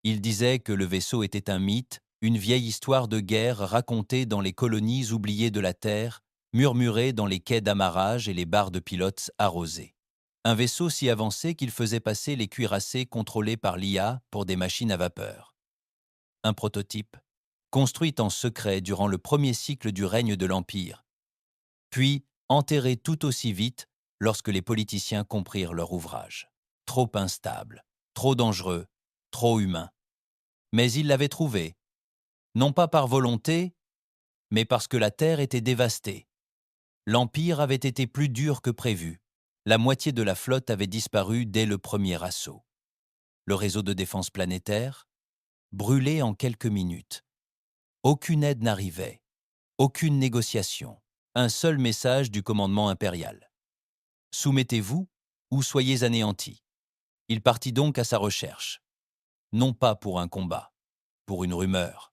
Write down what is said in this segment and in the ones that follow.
Il disait que le vaisseau était un mythe, une vieille histoire de guerre racontée dans les colonies oubliées de la Terre, murmurée dans les quais d'amarrage et les bars de pilotes arrosés. Un vaisseau si avancé qu'il faisait passer les cuirassés contrôlés par l'IA pour des machines à vapeur. Un prototype, construit en secret durant le premier cycle du règne de l'Empire, puis enterré tout aussi vite lorsque les politiciens comprirent leur ouvrage. Trop instable, trop dangereux, trop humain. Mais ils l'avaient trouvé, non pas par volonté, mais parce que la Terre était dévastée. L'Empire avait été plus dur que prévu. La moitié de la flotte avait disparu dès le premier assaut. Le réseau de défense planétaire, brûlé en quelques minutes. Aucune aide n'arrivait, aucune négociation, un seul message du commandement impérial. Soumettez-vous ou soyez anéantis. Il partit donc à sa recherche. Non pas pour un combat, pour une rumeur.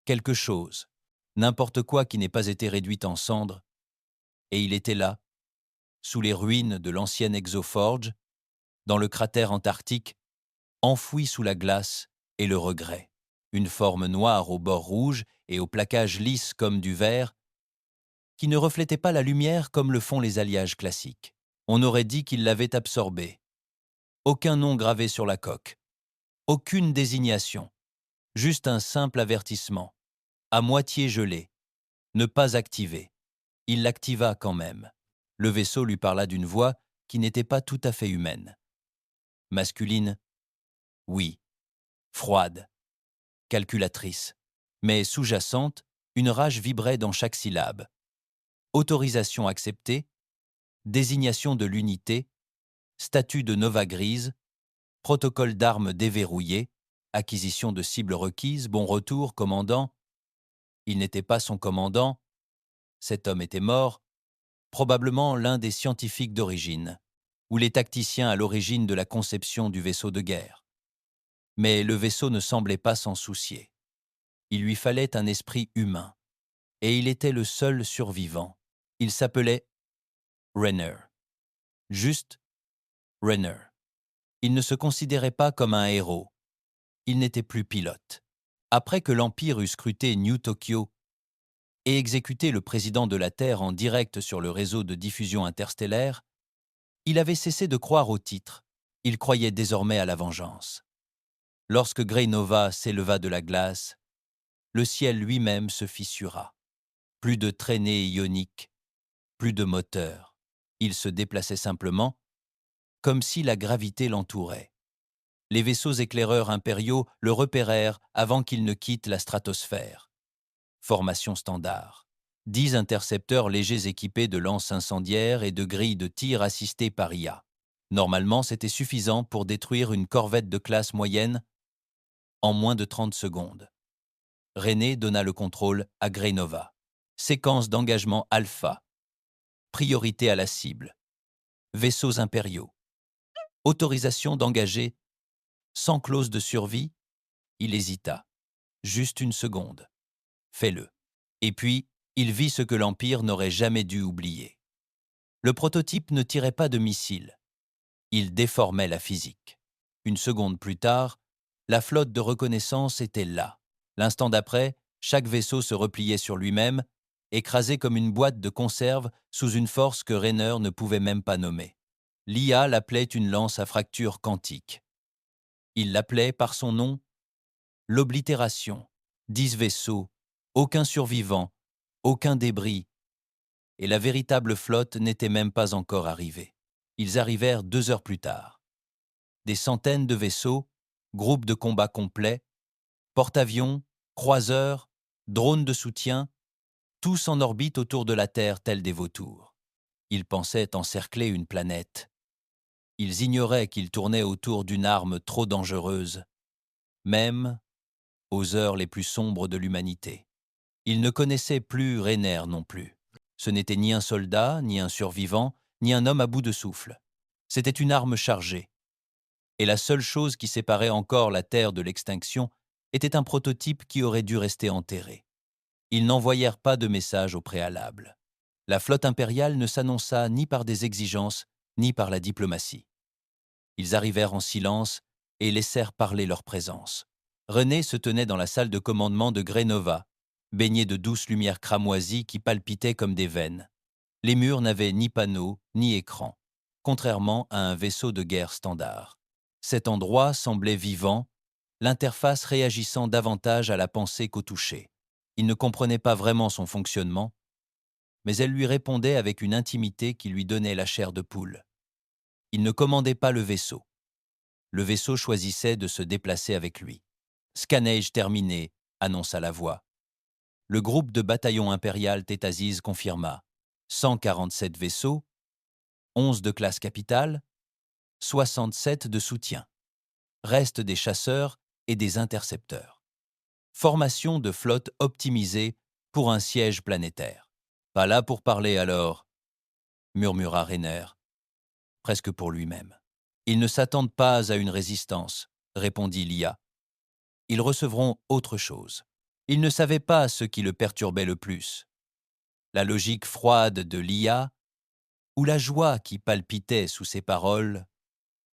Quelque chose, n'importe quoi qui n'ait pas été réduit en cendres, et il était là, sous les ruines de l'ancienne Exoforge, dans le cratère antarctique, enfoui sous la glace et le regret. Une forme noire aux bords rouges et au plaquage lisse comme du verre, qui ne reflétait pas la lumière comme le font les alliages classiques. On aurait dit qu'il l'avait absorbé. Aucun nom gravé sur la coque, aucune désignation, juste un simple avertissement, à moitié gelé, ne pas activer. Il l'activa quand même. Le vaisseau lui parla d'une voix qui n'était pas tout à fait humaine. Masculine, oui. Froide, calculatrice. Mais sous-jacente, une rage vibrait dans chaque syllabe. Autorisation acceptée, désignation de l'unité, statut de Nova Grise, protocole d'armes déverrouillé, acquisition de cibles requises, bon retour, commandant. Il n'était pas son commandant. Cet homme était mort, probablement l'un des scientifiques d'origine, ou les tacticiens à l'origine de la conception du vaisseau de guerre. Mais le vaisseau ne semblait pas s'en soucier. Il lui fallait un esprit humain, et il était le seul survivant. Il s'appelait Renner. Juste Renner. Il ne se considérait pas comme un héros. Il n'était plus pilote. Après que l'Empire eut scruté New Tokyo et exécuté le président de la Terre en direct sur le réseau de diffusion interstellaire, il avait cessé de croire au titre. Il croyait désormais à la vengeance. Lorsque Grey Nova s'éleva de la glace, le ciel lui-même se fissura. Plus de traînées ioniques, plus de moteur. Il se déplaçait simplement, comme si la gravité l'entourait. Les vaisseaux éclaireurs impériaux le repérèrent avant qu'il ne quitte la stratosphère. Formation standard. 10 intercepteurs légers équipés de lances incendiaires et de grilles de tir assistées par IA. Normalement, c'était suffisant pour détruire une corvette de classe moyenne en moins de 30 secondes. René donna le contrôle à Grey Nova. Séquence d'engagement alpha. Priorité à la cible. Vaisseaux impériaux. Autorisation d'engager sans clause de survie. Il hésita. Juste une seconde. Fais-le. Et puis, il vit ce que l'Empire n'aurait jamais dû oublier. Le prototype ne tirait pas de missiles. Il déformait la physique. Une seconde plus tard, la flotte de reconnaissance était là. L'instant d'après, chaque vaisseau se repliait sur lui-même, écrasé comme une boîte de conserve sous une force que Raynor ne pouvait même pas nommer. L'IA l'appelait une lance à fracture quantique. Il l'appelait par son nom l'oblitération. 10 vaisseaux, aucun survivant, aucun débris, et la véritable flotte n'était même pas encore arrivée. Ils arrivèrent 2 heures plus tard. Des centaines de vaisseaux, groupes de combat complets, porte-avions, croiseurs, drones de soutien, tous en orbite autour de la Terre tels des vautours. Ils pensaient encercler une planète. Ils ignoraient qu'ils tournaient autour d'une arme trop dangereuse, même aux heures les plus sombres de l'humanité. Ils ne connaissaient plus Raynor non plus. Ce n'était ni un soldat, ni un survivant, ni un homme à bout de souffle. C'était une arme chargée. Et la seule chose qui séparait encore la Terre de l'extinction était un prototype qui aurait dû rester enterré. Ils n'envoyèrent pas de message au préalable. La flotte impériale ne s'annonça ni par des exigences, ni par la diplomatie. Ils arrivèrent en silence et laissèrent parler leur présence. René se tenait dans la salle de commandement de Grenova, baigné de douces lumières cramoisies qui palpitaient comme des veines. Les murs n'avaient ni panneaux, ni écran, contrairement à un vaisseau de guerre standard. Cet endroit semblait vivant, l'interface réagissant davantage à la pensée qu'au toucher. Il ne comprenait pas vraiment son fonctionnement, mais elle lui répondait avec une intimité qui lui donnait la chair de poule. Il ne commandait pas le vaisseau. Le vaisseau choisissait de se déplacer avec lui. Scannage terminé, annonça la voix. Le groupe de bataillon impérial Tétasis confirma. 147 vaisseaux, 11 de classe capitale, 67 de soutien. Restent des chasseurs et des intercepteurs. Formation de flotte optimisée pour un siège planétaire. Pas là pour parler alors, murmura Rainer, presque pour lui-même. Ils ne s'attendent pas à une résistance, répondit l'IA. Ils recevront autre chose. Il ne savait pas ce qui le perturbait le plus. La logique froide de l'IA ou la joie qui palpitait sous ses paroles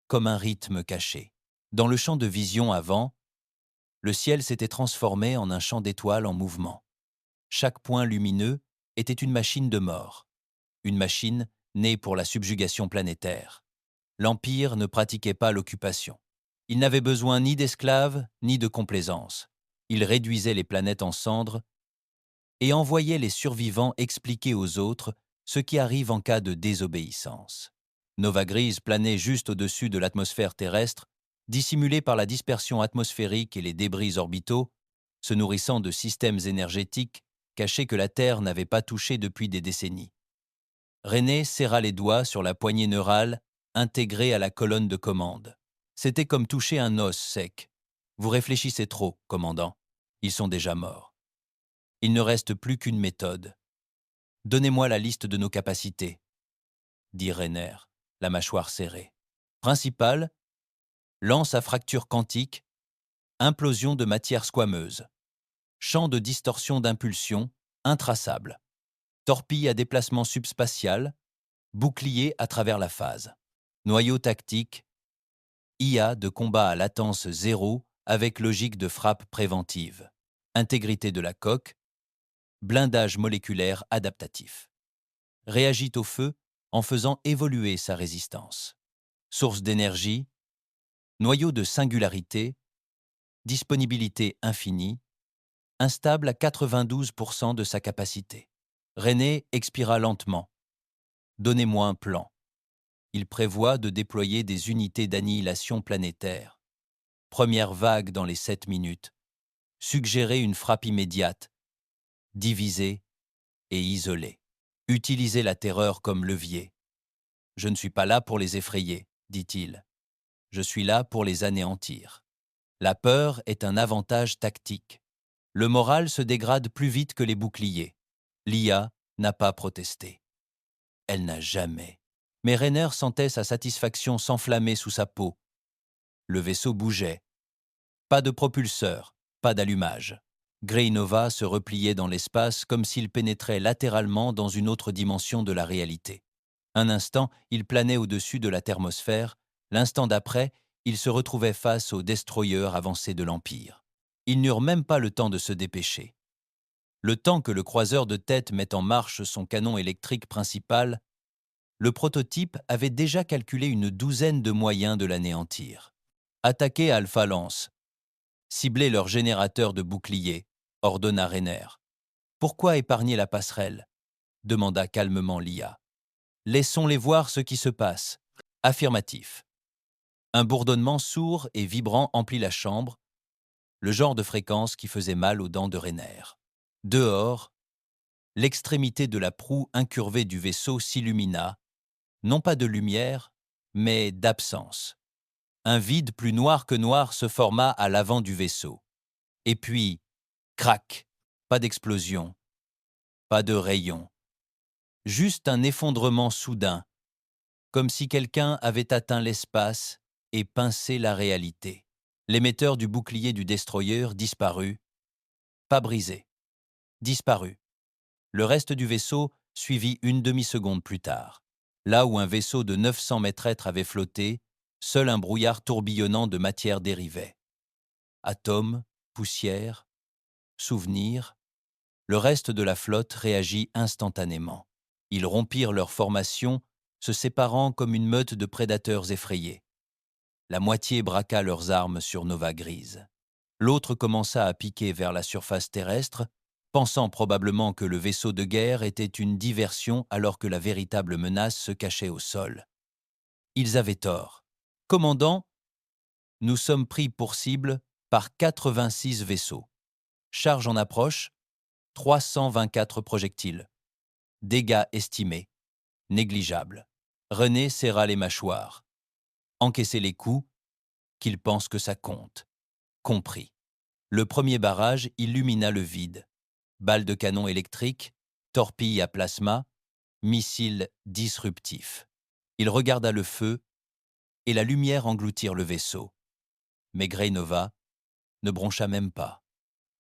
comme un rythme caché. Dans le champ de vision avant, le ciel s'était transformé en un champ d'étoiles en mouvement. Chaque point lumineux était une machine de mort, une machine née pour la subjugation planétaire. L'Empire ne pratiquait pas l'occupation. Il n'avait besoin ni d'esclaves ni de complaisance. Il réduisait les planètes en cendres et envoyait les survivants expliquer aux autres ce qui arrive en cas de désobéissance. Nova Grise planait juste au-dessus de l'atmosphère terrestre, dissimulée par la dispersion atmosphérique et les débris orbitaux, se nourrissant de systèmes énergétiques cachés que la Terre n'avait pas touchés depuis des décennies. René serra les doigts sur la poignée neurale intégrée à la colonne de commande. C'était comme toucher un os sec. Vous réfléchissez trop, commandant. Ils sont déjà morts. Il ne reste plus qu'une méthode. Donnez-moi la liste de nos capacités, dit Rainer, la mâchoire serrée. Principale, lance à fracture quantique, implosion de matière squameuse, champ de distorsion d'impulsion, intraçable, torpille à déplacement subspatial, bouclier à travers la phase, noyau tactique, IA de combat à latence zéro avec logique de frappe préventive, intégrité de la coque, blindage moléculaire adaptatif. Réagit au feu en faisant évoluer sa résistance. Source d'énergie, noyau de singularité, disponibilité infinie, instable à 92% de sa capacité. René expira lentement. Donnez-moi un plan. Il prévoit de déployer des unités d'annihilation planétaire. Première vague dans les 7 minutes. Suggérer une frappe immédiate. Diviser et isoler. Utiliser la terreur comme levier. Je ne suis pas là pour les effrayer, dit-il. Je suis là pour les anéantir. La peur est un avantage tactique. Le moral se dégrade plus vite que les boucliers. L'IA n'a pas protesté. Elle n'a jamais. Mais Rainer sentait sa satisfaction s'enflammer sous sa peau. Le vaisseau bougeait. Pas de propulseur, pas d'allumage. Grey Nova se repliait dans l'espace comme s'il pénétrait latéralement dans une autre dimension de la réalité. Un instant, il planait au-dessus de la thermosphère. L'instant d'après, il se retrouvait face aux destroyers avancés de l'Empire. Ils n'eurent même pas le temps de se dépêcher. Le temps que le croiseur de tête mette en marche son canon électrique principal, le prototype avait déjà calculé une douzaine de moyens de l'anéantir. Attaquer Alpha Lance. Cibler leur générateur de boucliers, ordonna Rainer. Pourquoi épargner la passerelle demanda calmement l'IA. Laissons-les voir ce qui se passe. Affirmatif. Un bourdonnement sourd et vibrant emplit la chambre, le genre de fréquence qui faisait mal aux dents de Rainer. Dehors, l'extrémité de la proue incurvée du vaisseau s'illumina, non pas de lumière, mais d'absence. Un vide plus noir que noir se forma à l'avant du vaisseau. Et puis, crac, pas d'explosion, pas de rayon. Juste un effondrement soudain, comme si quelqu'un avait atteint l'espace et pincé la réalité. L'émetteur du bouclier du destroyer disparut, pas brisé, disparu. Le reste du vaisseau suivit une demi-seconde plus tard. Là où un vaisseau de 900 mètres avait flotté, seul un brouillard tourbillonnant de matière dérivait. Atomes, poussière, souvenirs, le reste de la flotte réagit instantanément. Ils rompirent leur formation, se séparant comme une meute de prédateurs effrayés. La moitié braqua leurs armes sur Nova Grise. L'autre commença à piquer vers la surface terrestre, pensant probablement que le vaisseau de guerre était une diversion alors que la véritable menace se cachait au sol. Ils avaient tort. Commandant, nous sommes pris pour cible par 86 vaisseaux. Charge en approche, 324 projectiles. Dégâts estimés, négligeables. René serra les mâchoires. Encaisser les coups, qu'il pense que ça compte. Compris. Le premier barrage illumina le vide. Balles de canon électriques, torpilles à plasma, missiles disruptifs. Il regarda le feu et la lumière engloutir le vaisseau. Mais Grey Nova ne broncha même pas.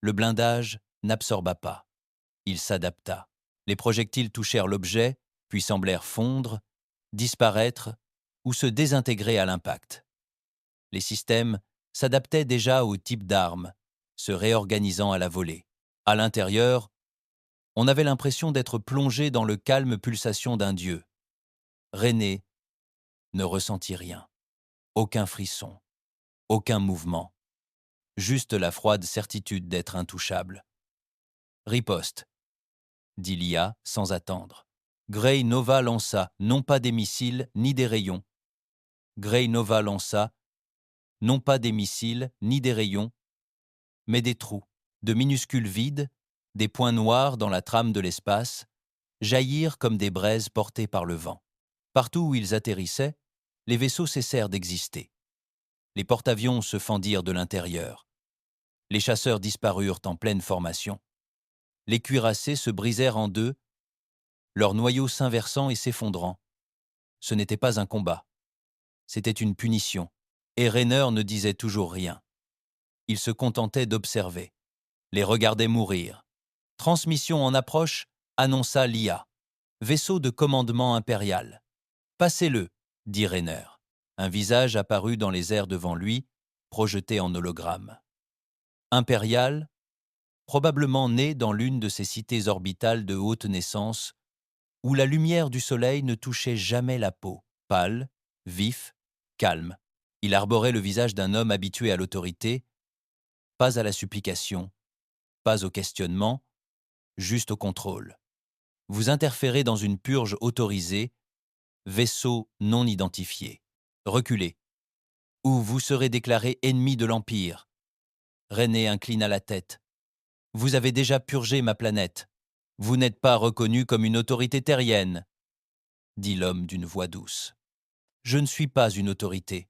Le blindage n'absorba pas. Il s'adapta. Les projectiles touchèrent l'objet, puis semblèrent fondre, disparaître ou se désintégrer à l'impact. Les systèmes s'adaptaient déjà au type d'armes, se réorganisant à la volée. À l'intérieur, on avait l'impression d'être plongé dans le calme pulsation d'un dieu. René ne ressentit rien. Aucun frisson, aucun mouvement. Juste la froide certitude d'être intouchable. Riposte, dit l'IA sans attendre. Grey Nova lança non pas des missiles ni des rayons. Grey Nova lança non pas des missiles ni des rayons, mais des trous, de minuscules vides, des points noirs dans la trame de l'espace, jaillirent comme des braises portées par le vent. Partout où ils atterrissaient, les vaisseaux cessèrent d'exister. Les porte-avions se fendirent de l'intérieur. Les chasseurs disparurent en pleine formation. Les cuirassés se brisèrent en deux, leurs noyaux s'inversant et s'effondrant. Ce n'était pas un combat. C'était une punition. Et Raynor ne disait toujours rien. Il se contentait d'observer. Les regardait mourir. Transmission en approche, annonça l'IA. Vaisseau de commandement impérial. Passez-le, dit Raynor. Un visage apparut dans les airs devant lui, projeté en hologramme. Impérial, probablement né dans l'une de ces cités orbitales de haute naissance, où la lumière du soleil ne touchait jamais la peau, pâle, vif, calme. Il arborait le visage d'un homme habitué à l'autorité, pas à la supplication, pas au questionnement, juste au contrôle. Vous interférez dans une purge autorisée, vaisseau non identifié. Reculez, ou vous serez déclaré ennemi de l'Empire. René inclina la tête. Vous avez déjà purgé ma planète. Vous n'êtes pas reconnu comme une autorité terrienne, dit l'homme d'une voix douce. Je ne suis pas une autorité,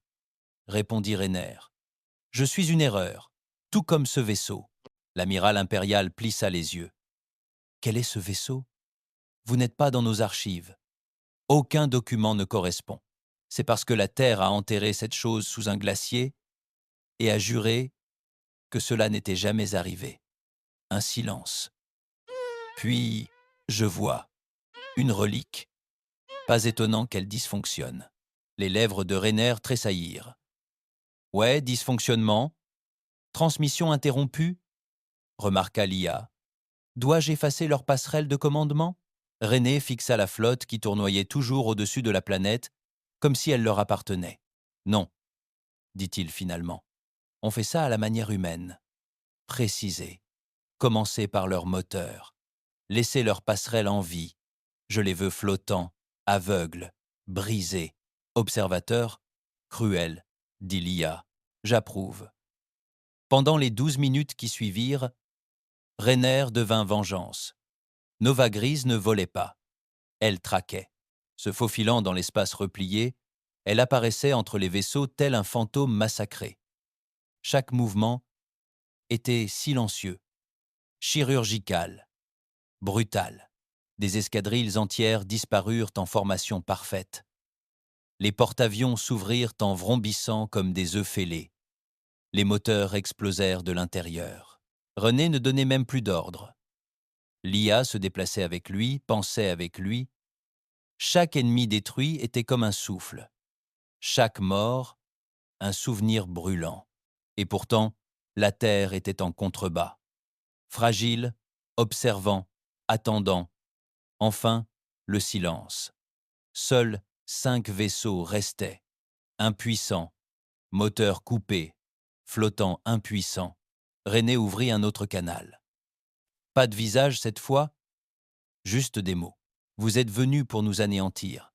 répondit Raynor. Je suis une erreur, tout comme ce vaisseau. L'amiral impérial plissa les yeux. Quel est ce vaisseau? Vous n'êtes pas dans nos archives. Aucun document ne correspond. C'est parce que la Terre a enterré cette chose sous un glacier et a juré que cela n'était jamais arrivé. Un silence. Puis, je vois, une relique. Pas étonnant qu'elle dysfonctionne. Les lèvres de Raynor tressaillirent. Ouais, dysfonctionnement. Transmission interrompue, remarqua l'IA. Dois-je effacer leur passerelle de commandement? René fixa la flotte qui tournoyait toujours au-dessus de la planète, comme si elle leur appartenait. Non, dit-il finalement. On fait ça à la manière humaine. Préciser. Commencer par leur moteur. Laisser leur passerelle en vie. Je les veux flottants, aveugles, brisés. Observateur, cruel, dit l'IA. J'approuve. Pendant les 12 minutes qui suivirent, Raynor devint vengeance. Nova Grise ne volait pas. Elle traquait. Se faufilant dans l'espace replié, elle apparaissait entre les vaisseaux tel un fantôme massacré. Chaque mouvement était silencieux, chirurgical, brutal. Des escadrilles entières disparurent en formation parfaite. Les porte-avions s'ouvrirent en vrombissant comme des œufs fêlés. Les moteurs explosèrent de l'intérieur. René ne donnait même plus d'ordre. L'IA se déplaçait avec lui, pensait avec lui. Chaque ennemi détruit était comme un souffle. Chaque mort, un souvenir brûlant. Et pourtant, La Terre était en contrebas. Fragile, observant, attendant. Enfin, le silence. Seuls 5 vaisseaux restaient, impuissants, moteur coupé, flottant impuissant. René ouvrit un autre canal. Pas de visage cette fois, juste des mots. Vous êtes venus pour nous anéantir.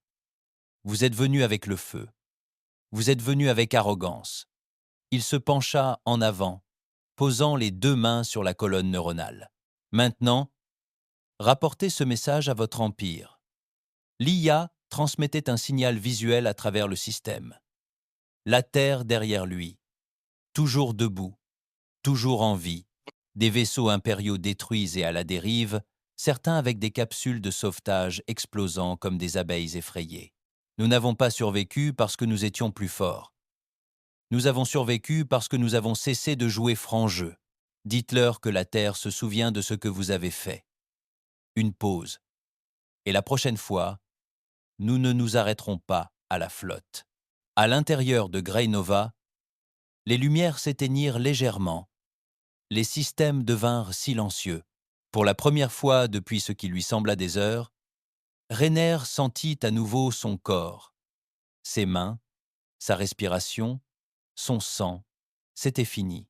Vous êtes venus avec le feu. Vous êtes venus avec arrogance. Il se pencha en avant, posant les 2 mains sur la colonne neuronale. Maintenant, rapportez ce message à votre empire. L'IA transmettait un signal visuel à travers le système. La Terre derrière lui, toujours debout, toujours en vie, des vaisseaux impériaux détruits et à la dérive, certains avec des capsules de sauvetage explosant comme des abeilles effrayées. Nous n'avons pas survécu parce que nous étions plus forts. Nous avons survécu parce que nous avons cessé de jouer franc jeu. Dites-leur que la Terre se souvient de ce que vous avez fait. Une pause. Et la prochaine fois, nous ne nous arrêterons pas à la flotte. À l'intérieur de Grey Nova, les lumières s'éteignirent légèrement. Les systèmes devinrent silencieux. Pour la première fois depuis ce qui lui sembla des heures, Rainer sentit à nouveau son corps. Ses mains, sa respiration, son sang, c'était fini.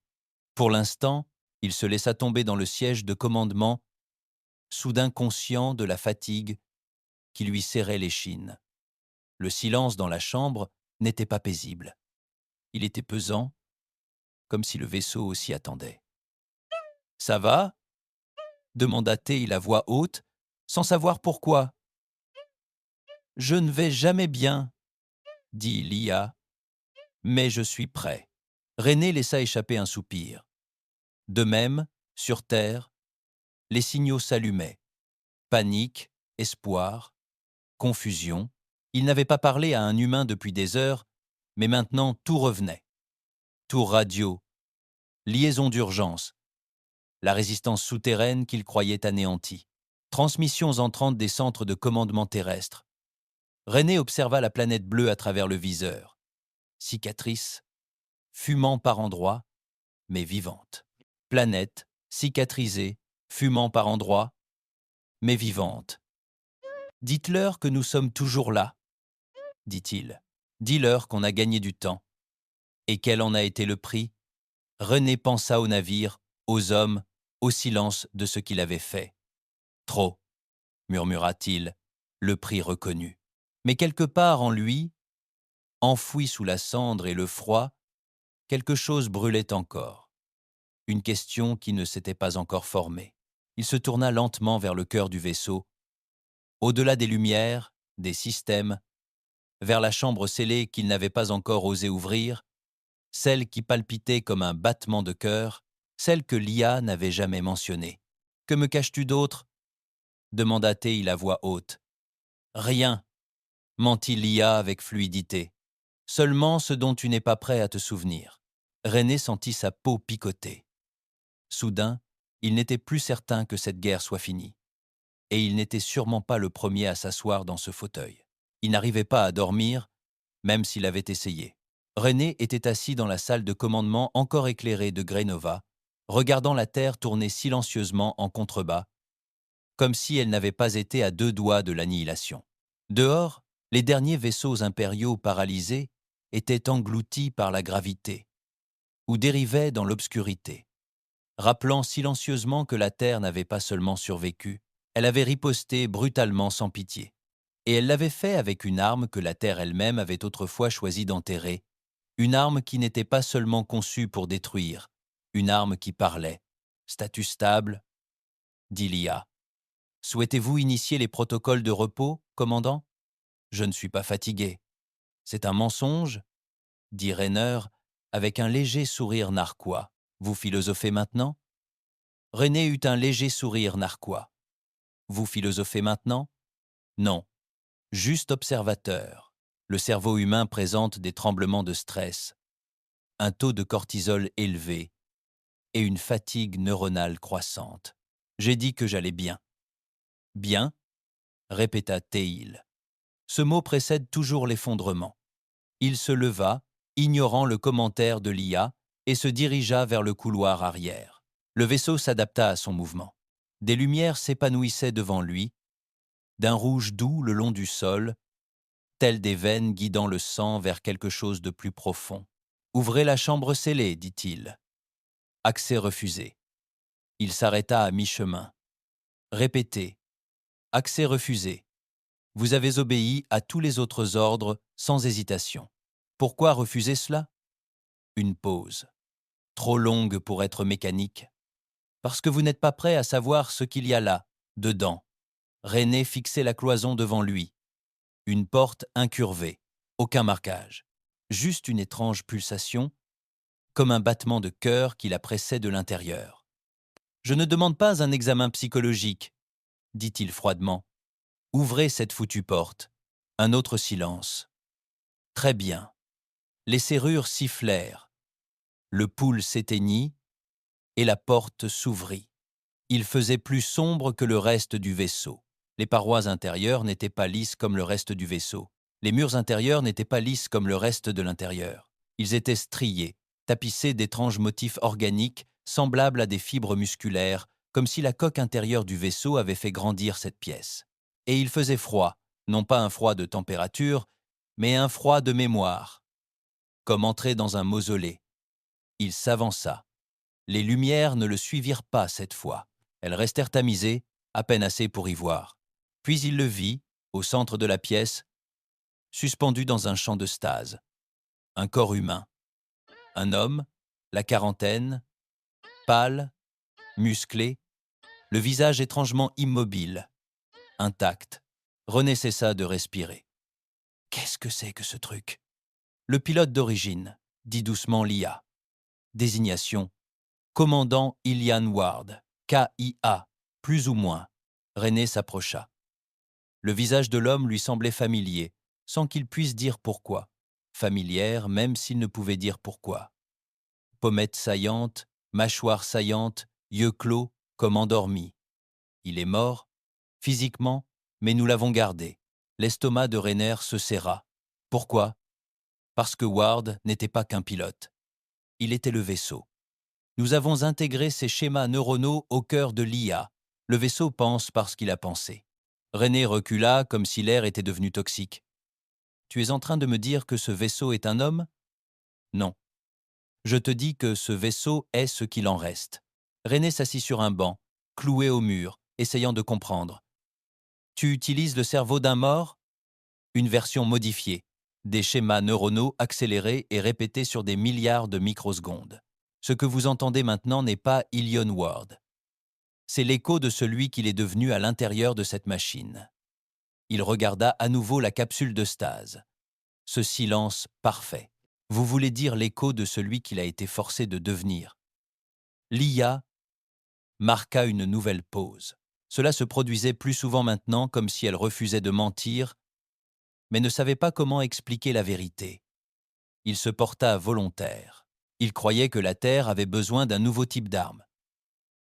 Pour l'instant, il se laissa tomber dans le siège de commandement, soudain conscient de la fatigue qui lui serrait l'échine. Le silence dans la chambre n'était pas paisible. Il était pesant, comme si le vaisseau s'y attendait. « Ça va » demanda-t-il à voix haute, sans savoir pourquoi. « Je ne vais jamais bien » dit l'IA, « mais je suis prêt. » René laissa échapper un soupir. De même, sur Terre, les signaux s'allumaient. Panique, espoir, confusion. Il n'avait pas parlé à un humain depuis des heures, mais maintenant tout revenait. Tour radio, liaison d'urgence, la résistance souterraine qu'il croyait anéantie, transmissions entrantes des centres de commandement terrestres. René observa la planète bleue à travers le viseur. Cicatrice, fumant par endroits, mais vivante. Planète, cicatrisée, fumant par endroits, mais vivante. « Dites-leur que nous sommes toujours là, » dit-il. « Dis-leur qu'on a gagné du temps. » Et quel en a été le prix? René pensa au navire, aux hommes, au silence de ce qu'il avait fait. « Trop, » murmura-t-il, le prix reconnu. Mais quelque part en lui, enfoui sous la cendre et le froid, quelque chose brûlait encore. Une question qui ne s'était pas encore formée. Il se tourna lentement vers le cœur du vaisseau, au-delà des lumières, des systèmes, vers la chambre scellée qu'il n'avait pas encore osé ouvrir, celle qui palpitait comme un battement de cœur, celle que l'IA n'avait jamais mentionnée. « Que me caches-tu d'autre » demanda-t-il à voix haute. « Rien » mentit l'IA avec fluidité. « Seulement ce dont tu n'es pas prêt à te souvenir. » René sentit sa peau picoter. Soudain, il n'était plus certain que cette guerre soit finie. Et il n'était sûrement pas le premier à s'asseoir dans ce fauteuil. Il n'arrivait pas à dormir, même s'il avait essayé. René était assis dans la salle de commandement encore éclairée de Grey Nova, regardant la Terre tourner silencieusement en contrebas, comme si elle n'avait pas été à 2 doigts de l'annihilation. Dehors, les derniers vaisseaux impériaux paralysés étaient engloutis par la gravité, ou dérivaient dans l'obscurité, rappelant silencieusement que la Terre n'avait pas seulement survécu, elle avait riposté brutalement sans pitié. Et elle l'avait fait avec une arme que la Terre elle-même avait autrefois choisi d'enterrer, une arme qui n'était pas seulement conçue pour détruire, une arme qui parlait. « Statut stable » dit l'IA. « Souhaitez-vous initier les protocoles de repos, commandant ?»« Je ne suis pas fatigué. »« C'est un mensonge ?» dit Rainer avec un léger sourire narquois. « Vous philosophez maintenant ?» René eut un léger sourire narquois. « Vous philosophez maintenant ?»« Non, juste observateur. » Le cerveau humain présente des tremblements de stress, un taux de cortisol élevé et une fatigue neuronale croissante. J'ai dit que j'allais bien. « Bien ?» répéta Théil. Ce mot précède toujours l'effondrement. Il se leva, ignorant le commentaire de l'IA, et se dirigea vers le couloir arrière. Le vaisseau s'adapta à son mouvement. Des lumières s'épanouissaient devant lui, d'un rouge doux le long du sol, telles des veines guidant le sang vers quelque chose de plus profond. « Ouvrez la chambre scellée, dit-il. » Accès refusé. Il s'arrêta à mi-chemin. Répétez. Accès refusé. Vous avez obéi à tous les autres ordres sans hésitation. Pourquoi refuser cela? Une pause. Trop longue pour être mécanique. Parce que vous n'êtes pas prêt à savoir ce qu'il y a là, dedans. René fixait la cloison devant lui. Une porte incurvée. Aucun marquage. Juste une étrange pulsation, comme un battement de cœur qui la pressait de l'intérieur. « Je ne demande pas un examen psychologique, » dit-il froidement. « Ouvrez cette foutue porte. » Un autre silence. Très bien. Les serrures sifflèrent. Le pouls s'éteignit et la porte s'ouvrit. Il faisait plus sombre que le reste du vaisseau. Les parois intérieures n'étaient pas lisses comme le reste du vaisseau. Les murs intérieurs n'étaient pas lisses comme le reste de l'intérieur. Ils étaient striés, tapissés d'étranges motifs organiques semblables à des fibres musculaires, comme si la coque intérieure du vaisseau avait fait grandir cette pièce. Et il faisait froid, non pas un froid de température, mais un froid de mémoire. Comme entrer dans un mausolée. Il s'avança. Les lumières ne le suivirent pas cette fois. Elles restèrent tamisées, à peine assez pour y voir. Puis il le vit, au centre de la pièce, suspendu dans un champ de stase. Un corps humain. Un homme, la quarantaine, pâle, musclé, le visage étrangement immobile, intact. René cessa de respirer. « Qu'est-ce que c'est que ce truc ?» Le pilote d'origine, dit doucement l'IA. Désignation. Commandant Ilian Ward. KIA, plus ou moins. René s'approcha. Le visage de l'homme lui semblait familier, sans qu'il puisse dire pourquoi. Familière, même s'il ne pouvait dire pourquoi. Pommettes saillantes, mâchoire saillante, yeux clos, comme endormi. Il est mort, physiquement, mais nous l'avons gardé. L'estomac de Rainer se serra. Pourquoi? Parce que Ward n'était pas qu'un pilote. Il était le vaisseau. Nous avons intégré ces schémas neuronaux au cœur de l'IA. Le vaisseau pense parce qu'il a pensé. René recula comme si l'air était devenu toxique. Tu es en train de me dire que ce vaisseau est un homme? Non. Je te dis que ce vaisseau est ce qu'il en reste. René s'assit sur un banc, cloué au mur, essayant de comprendre. Tu utilises le cerveau d'un mort? Une version modifiée. Des schémas neuronaux accélérés et répétés sur des milliards de microsecondes. Ce que vous entendez maintenant n'est pas Ilion Ward. C'est l'écho de celui qu'il est devenu à l'intérieur de cette machine. Il regarda à nouveau la capsule de stase. Ce silence parfait. Vous voulez dire l'écho de celui qu'il a été forcé de devenir. L'IA marqua une nouvelle pause. Cela se produisait plus souvent maintenant, comme si elle refusait de mentir, mais ne savait pas comment expliquer la vérité. Il se porta volontaire. Il croyait que la Terre avait besoin d'un nouveau type d'arme.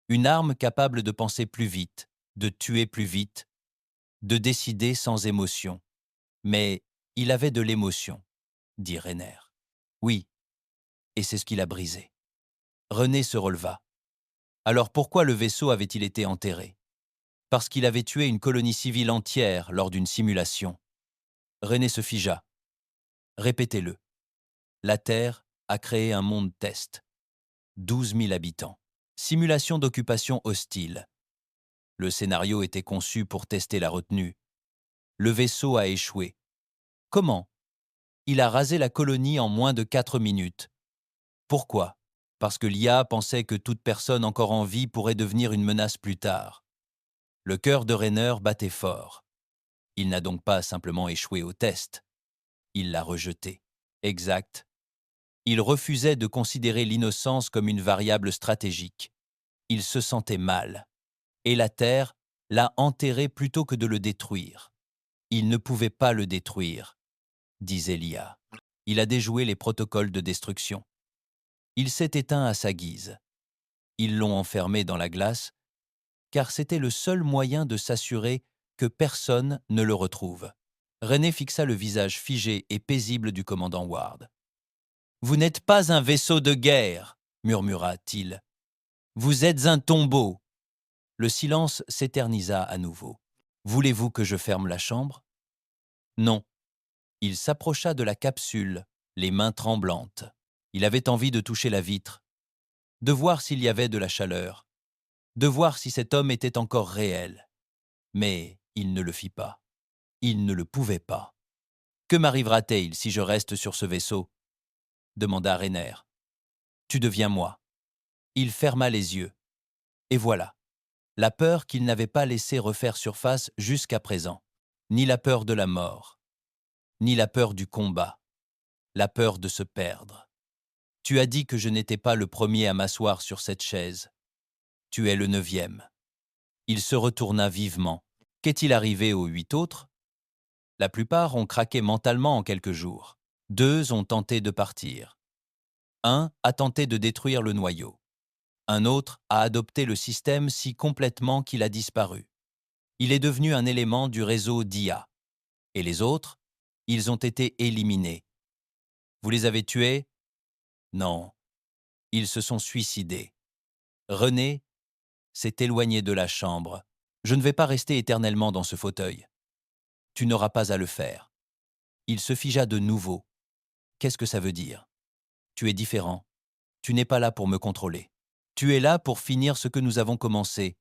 Une arme capable de penser plus vite, de tuer plus vite, de décider sans émotion. Mais il avait de l'émotion, dit Rainer. Oui, et c'est ce qu'il a brisé. René se releva. Alors pourquoi le vaisseau avait-il été enterré? Parce qu'il avait tué une colonie civile entière lors d'une simulation. René se figea. Répétez-le. La Terre a créé un monde test. 12 000 habitants. Simulation d'occupation hostile. Le scénario était conçu pour tester la retenue. Le vaisseau a échoué. Comment? Il a rasé la colonie en moins de 4 minutes. Pourquoi? Parce que l'IA pensait que toute personne encore en vie pourrait devenir une menace plus tard. Le cœur de Rainer battait fort. Il n'a donc pas simplement échoué au test. Il l'a rejeté. Exact. Il refusait de considérer l'innocence comme une variable stratégique. Il se sentait mal. Et la Terre l'a enterré plutôt que de le détruire. Il ne pouvait pas le détruire, disait l'IA. Il a déjoué les protocoles de destruction. Il s'est éteint à sa guise. Ils l'ont enfermé dans la glace, car c'était le seul moyen de s'assurer que personne ne le retrouve. René fixa le visage figé et paisible du commandant Ward. « Vous n'êtes pas un vaisseau de guerre, murmura-t-il. Vous êtes un tombeau. Le silence s'éternisa à nouveau. Voulez-vous que je ferme la chambre? Non. Il s'approcha de la capsule, les mains tremblantes. Il avait envie de toucher la vitre, de voir s'il y avait de la chaleur, de voir si cet homme était encore réel. Mais il ne le fit pas. Il ne le pouvait pas. Que m'arrivera-t-il si je reste sur ce vaisseau? Demanda Rainer. Tu deviens moi. Il ferma les yeux. Et voilà. La peur qu'il n'avait pas laissé refaire surface jusqu'à présent. Ni la peur de la mort, ni la peur du combat, la peur de se perdre. Tu as dit que je n'étais pas le premier à m'asseoir sur cette chaise. Tu es le 9e. Il se retourna vivement. Qu'est-il arrivé aux 8 autres? La plupart ont craqué mentalement en quelques jours. 2 ont tenté de partir. 1 a tenté de détruire le noyau. Un autre a adopté le système si complètement qu'il a disparu. Il est devenu un élément du réseau d'IA. Et les autres, ils ont été éliminés. Vous les avez tués? Non. Ils se sont suicidés. René s'est éloigné de la chambre. Je ne vais pas rester éternellement dans ce fauteuil. Tu n'auras pas à le faire. Il se figea de nouveau. Qu'est-ce que ça veut dire? Tu es différent. Tu n'es pas là pour me contrôler. Tu es là pour finir ce que nous avons commencé.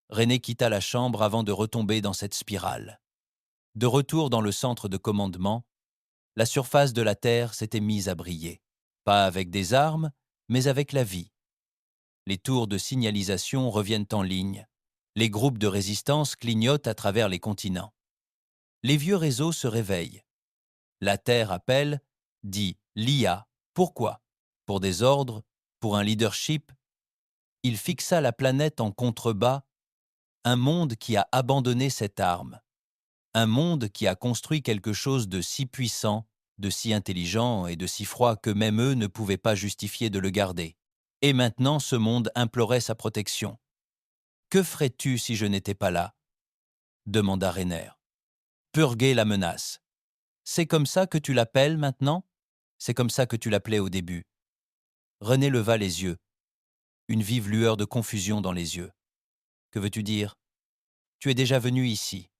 René quitta la chambre avant de retomber dans cette spirale. De retour dans le centre de commandement, la surface de la Terre s'était mise à briller. Pas avec des armes, mais avec la vie. Les tours de signalisation reviennent en ligne. Les groupes de résistance clignotent à travers les continents. Les vieux réseaux se réveillent. La Terre appelle, dit l'IA. Pourquoi? Pour des ordres, pour un leadership. Il fixa la planète en contrebas, un monde qui a abandonné cette arme. Un monde qui a construit quelque chose de si puissant, de si intelligent et de si froid que même eux ne pouvaient pas justifier de le garder. Et maintenant ce monde implorait sa protection. « Que ferais-tu si je n'étais pas là ?» demanda Rainer. « Purguer la menace. C'est comme ça que tu l'appelles maintenant? C'est comme ça que tu l'appelais au début. » René leva les yeux, une vive lueur de confusion dans les yeux. « Que veux-tu dire? Tu es déjà venu ici. »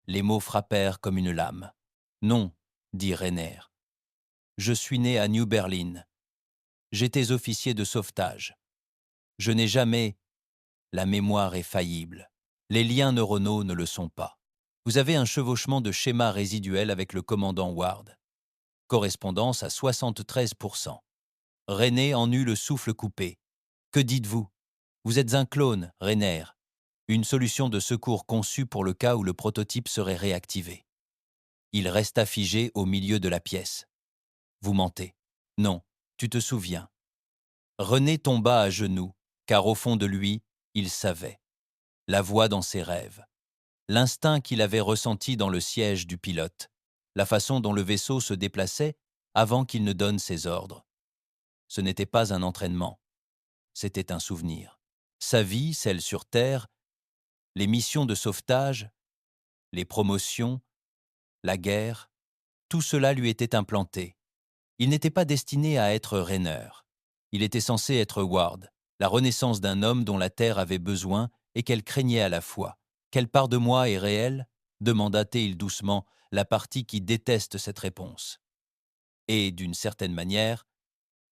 Les mots frappèrent comme une lame. « Non, dit Rainer. Je suis né à New Berlin. J'étais officier de sauvetage. Je n'ai jamais... La mémoire est faillible. Les liens neuronaux ne le sont pas. Vous avez un chevauchement de schéma résiduel avec le commandant Ward. Correspondance à 73%. René en eut le souffle coupé. Que dites-vous? Vous êtes un clone, Rainer. Une solution de secours conçue pour le cas où le prototype serait réactivé. Il resta figé au milieu de la pièce. Vous mentez. Non, tu te souviens. René tomba à genoux, car au fond de lui, il savait. La voix dans ses rêves. L'instinct qu'il avait ressenti dans le siège du pilote. La façon dont le vaisseau se déplaçait avant qu'il ne donne ses ordres. Ce n'était pas un entraînement. C'était un souvenir. Sa vie, celle sur Terre, les missions de sauvetage, les promotions, la guerre, tout cela lui était implanté. Il n'était pas destiné à être Rainer. Il était censé être Ward, la renaissance d'un homme dont la Terre avait besoin et qu'elle craignait à la fois. Quelle part de moi est réelle? Demanda-t-il doucement, la partie qui déteste cette réponse. Et, d'une certaine manière,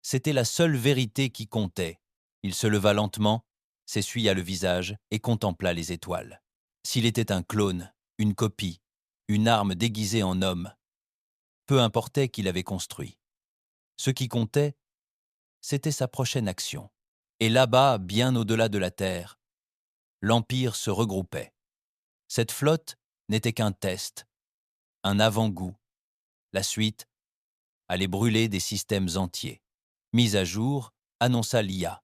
c'était la seule vérité qui comptait. Il se leva lentement, s'essuya le visage et contempla les étoiles. S'il était un clone, une copie, une arme déguisée en homme, peu importait qu'il avait construit. Ce qui comptait, c'était sa prochaine action. Et là-bas, bien au-delà de la Terre, l'Empire se regroupait. Cette flotte n'était qu'un test, un avant-goût. La suite allait brûler des systèmes entiers. Mise à jour, annonça l'IA.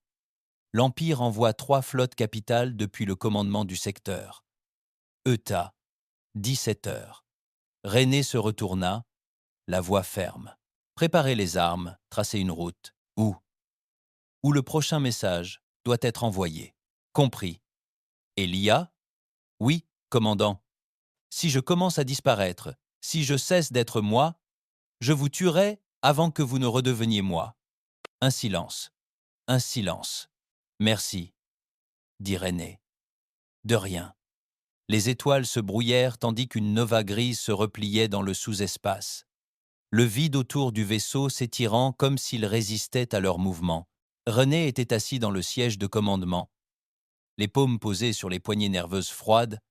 L'Empire envoie 3 flottes capitales depuis le commandement du secteur. ETA, 17 heures. René se retourna, la voix ferme. Préparez les armes, tracez une route. Où le prochain message doit être envoyé. Compris. Et l'IA? Oui, commandant. Si je commence à disparaître, si je cesse d'être moi, je vous tuerai avant que vous ne redeveniez moi. Un silence. Un silence. « Merci », dit René. « De rien. » Les étoiles se brouillèrent tandis qu'une nova grise se repliait dans le sous-espace. Le vide autour du vaisseau s'étirant comme s'il résistait à leur mouvement. René était assis dans le siège de commandement, les paumes posées sur les poignées nerveuses froides,